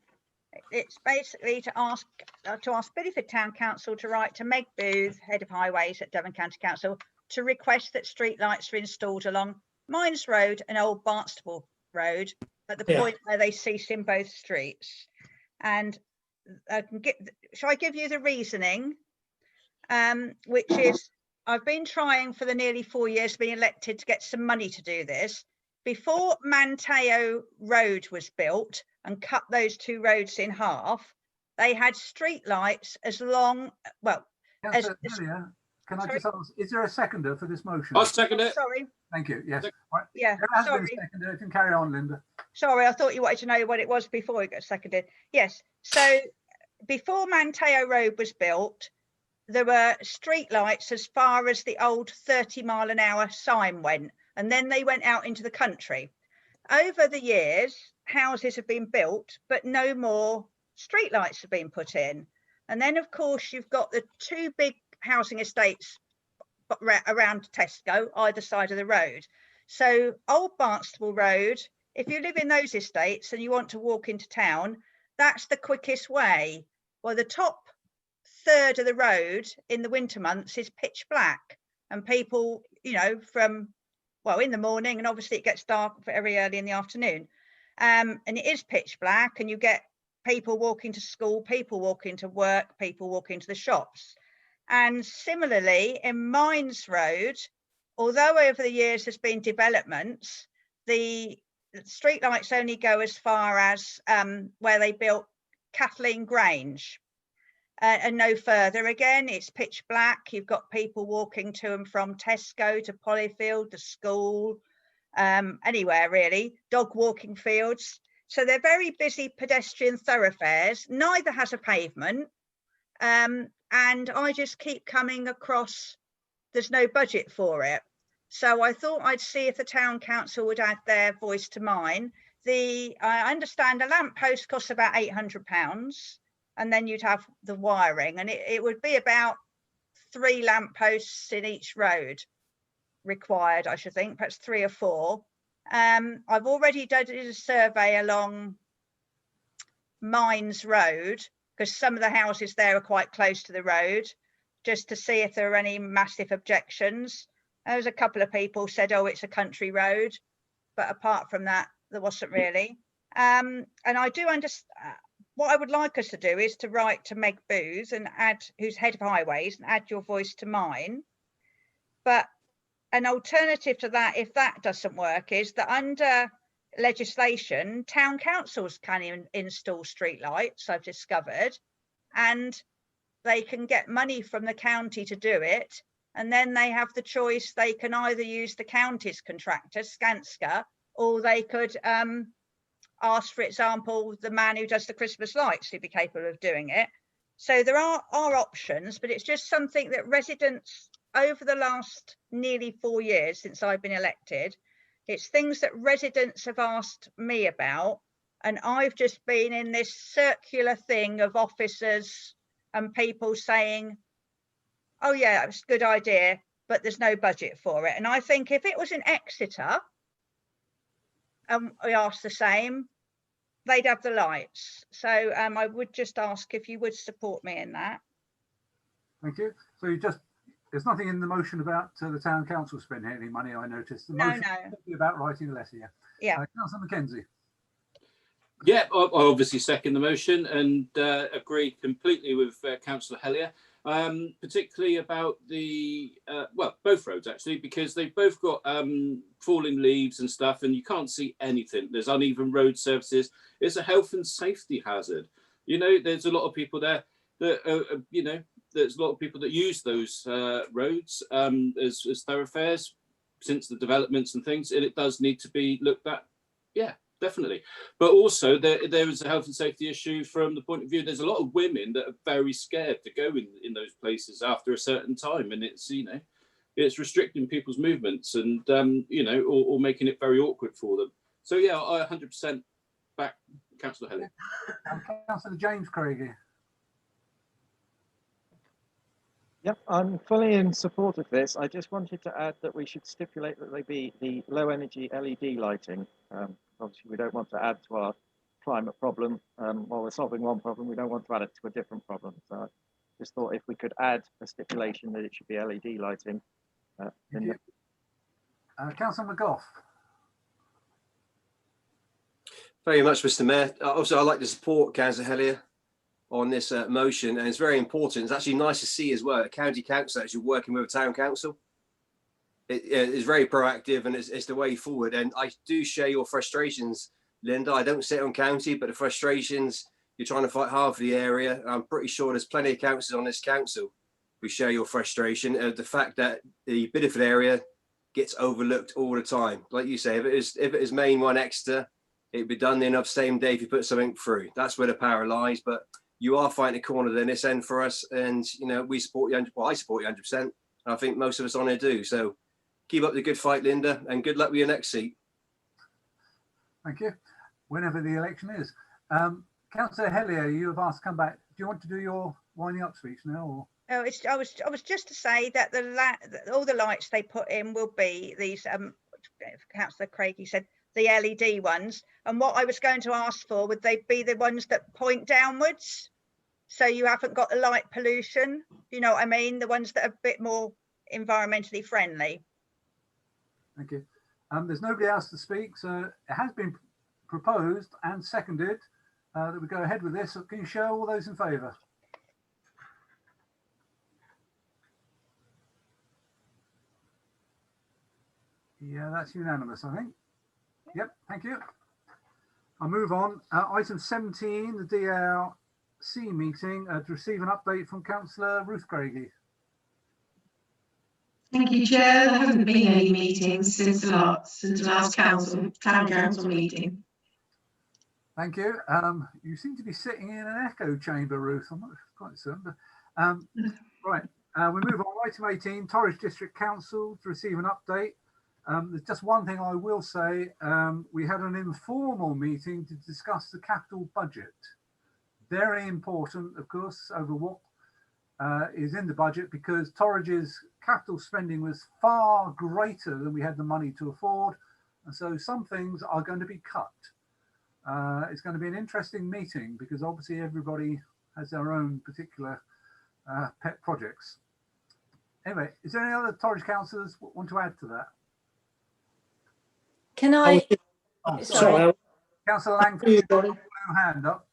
It's basically to ask Bideford Town Council to write to Meg Booth, Head of Highways at Devon County Council, to request that street lights are installed along Mines Road and Old Barnstable Road at the point where they cease in both streets. And shall I give you the reasoning? Which is, I've been trying for the nearly 4 years being elected to get some money to do this. Before Manteo Road was built and cut those two roads in half, they had street lights as long, well, Councillor Hellier, can I just ask, is there a seconder for this motion? I'll second it. Sorry. Thank you. Yes. Right. Yeah, it has sorry. been seconded. You can carry on, Linda. Sorry, I thought you wanted to know what it was before it got seconded. Yes. So before Manteo Road was built, there were street lights as far as the old 30-mile-an-hour sign went, and then they went out into the country. Over the years, houses have been built, but no more street lights have been put in. And then, of course, you've got the two big housing estates around Tesco, either side of the road. So Old Barnstable Road, if you live in those estates and you want to walk into town, that's the quickest way. Well, the top third of the road in the winter months is pitch black, and people, you know, from, well, in the morning, and obviously it gets dark very early in the afternoon, and it is pitch black, and you get people walking to school, people walking to work, people walking to the shops. And similarly in Mines Road, although over the years there's been developments, the street lights only go as far as where they built Kathleen Grange. And no further. Again, it's pitch black. You've got people walking to and from Tesco to Polyfield, to school, anywhere really, dog walking fields. So they're very busy pedestrian thoroughfares. Neither has a pavement. And I just keep coming across, there's no budget for it. So I thought I'd see if the town council would add their voice to mine. I understand a lamppost costs about £800. And then you'd have the wiring, and it would be about 3 lampposts in each road required, I should think, perhaps 3 or 4. I've already did a survey along Mines Road, because some of the houses there are quite close to the road, just to see if there are any massive objections. There was a couple of people said, oh, it's a country road, but apart from that, there wasn't really. And I do understand. What I would like us to do is to write to Meg Booth and add, who's Head of Highways, and add your voice to mine. But an alternative to that, if that doesn't work, is that under legislation, town councils can install street lights, I've discovered, and they can get money from the county to do it. And then they have the choice, they can either use the county's contractor, Skanska, or they could ask, for example, the man who does the Christmas lights to be capable of doing it. So there are options, but it's just something that residents over the last nearly 4 years since I've been elected, it's things that residents have asked me about. And I've just been in this circular thing of officers and people saying, oh yeah, it's a good idea, but there's no budget for it. And I think if it was in Exeter, and we asked the same, they'd have the lights. So I would just ask if you would support me in that. Thank you. So there's nothing in the motion about the town council spending any money, I noticed. The motion is about writing a letter, yeah. Yeah. Councillor Mackenzie. Yeah, I obviously second the motion and agree completely with Councillor Hellier, particularly about the, well, both roads actually, because they've both got falling leaves and stuff and you can't see anything. There's uneven road surfaces. It's a health and safety hazard. You know, there's a lot of people there that, you know, there's a lot of people that use those roads as thoroughfares since the developments and things, and it does need to be looked at. Yeah. Definitely. But also there is a health and safety issue from the point of view, there's a lot of women that are very scared to go in those places after a certain time. And it's, you know, it's restricting people's movements and, you know, or making it very awkward for them. So yeah, I 100% back Councillor Hellier. Councillor James Craigie. Yep, I'm fully in support of this. I just wanted to add that we should stipulate that they be the low energy LED lighting. Obviously, we don't want to add to our climate problem. While we're solving one problem, we don't want to add it to a different problem. So I just thought if we could add a stipulation that it should be LED lighting. Councillor McGough. Very much, Mr. Mayor. Also, I'd like to support Councillor Hellier on this motion, and it's very important. It's actually nice to see as well a county council actually working with a town council. It is very proactive and it's the way forward. And I do share your frustrations, Linda. I don't sit on county, but the frustrations, you're trying to fight hard for the area. I'm pretty sure there's plenty of councillors on this council who share your frustration. The fact that the Bideford area gets overlooked all the time. Like you say, if it is Main 1 Exeter, it'd be done enough same day if you put something through. That's where the power lies. But you are fighting a corner in this end for us. And, you know, we support you, well, I support you 100%. And I think most of us on here do. So keep up the good fight, Linda, and good luck with your next seat. Thank you. Whenever the election is. Councillor Hellier, you have asked to come back. Do you want to do your winding up speech now? Or? Oh, I was just to say that all the lights they put in will be these, Councillor Craigie said, the LED ones. And what I was going to ask for, would they be the ones that point downwards? So you haven't got the light pollution? You know what I mean? The ones that are a bit more environmentally friendly. Thank you. There's nobody else to speak, so it has been proposed and seconded that we go ahead with this. So can you show all those in favour? Yeah, that's unanimous, I think. Yep, thank you. I'll move on. Item 17, the DLC meeting, to receive an update from Councillor Ruth Craigie. Thank you, Chair. There haven't been any meetings since the last town council meeting. Thank you. You seem to be sitting in an echo chamber, Ruth. I'm not quite certain, but right. We move on. Item 18, Torridge District Council to receive an update. There's just one thing I will say. We had an informal meeting to discuss the capital budget. Very important, of course, over what is in the budget, because Torridge's capital spending was far greater than we had the money to afford. And so some things are going to be cut. It's going to be an interesting meeting because obviously everybody has their own particular pet projects. Anyway, is there any other Torridge councillors want to add to that? Can I? Sorry. Councillor Langford, blue hand up.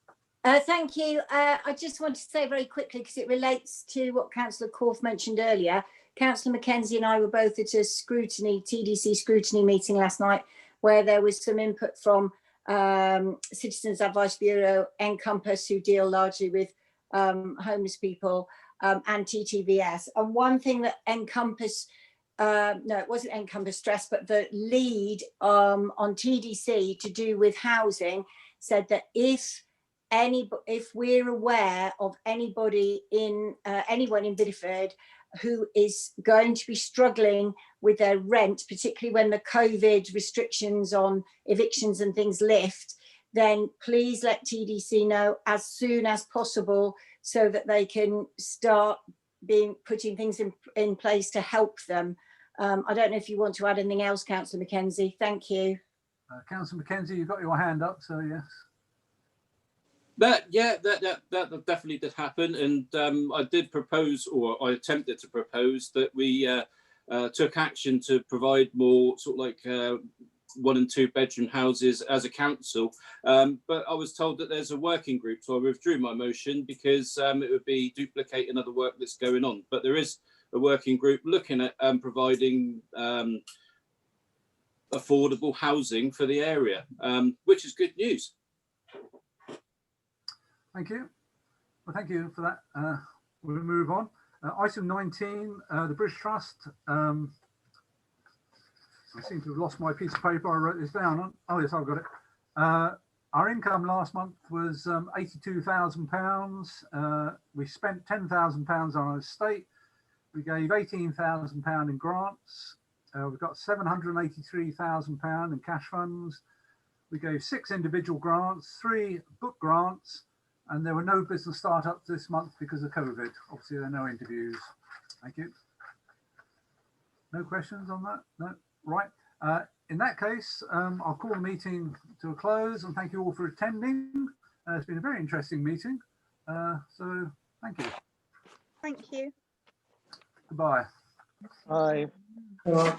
Thank you. I just want to say very quickly, because it relates to what Councillor Corth mentioned earlier. Councillor Mackenzie and I were both at a TDC scrutiny meeting last night, where there was some input from Citizens Advice Bureau, Encompass, who deal largely with homeless people, and TTVS. And one thing that Encompass, no, it wasn't Encompass stressed, but the lead on TDC to do with housing said that if we're aware of anybody in anyone in Bideford who is going to be struggling with their rent, particularly when the COVID restrictions on evictions and things lift, then please let TDC know as soon as possible so that they can start putting things in place to help them. I don't know if you want to add anything else, Councillor Mackenzie. Thank you. Councillor Mackenzie, you've got your hand up, so yes. That definitely did happen, and I did propose, or I attempted to propose, that we took action to provide more sort of like 1 and 2 bedroom houses as a council, but I was told that there's a working group, so I withdrew my motion because it would be duplicating other work that's going on. But there is a working group looking at providing affordable housing for the area, which is good news. Thank you. Well, thank you for that. We'll move on. Item 19, the British Trust. I seem to have lost my piece of paper. I wrote this down on. Oh, yes, I've got it. Our income last month was £82,000. We spent £10,000 on our estate. We gave £18,000 in grants. We've got £783,000 in cash funds. We gave 6 individual grants, 3 book grants, and there were no business startups this month because of COVID. Obviously, there are no interviews. Thank you. No questions on that? No? Right. In that case, I'll call the meeting to a close and thank you all for attending. It's been a very interesting meeting. So thank you. Thank you. Goodbye. Bye. All right.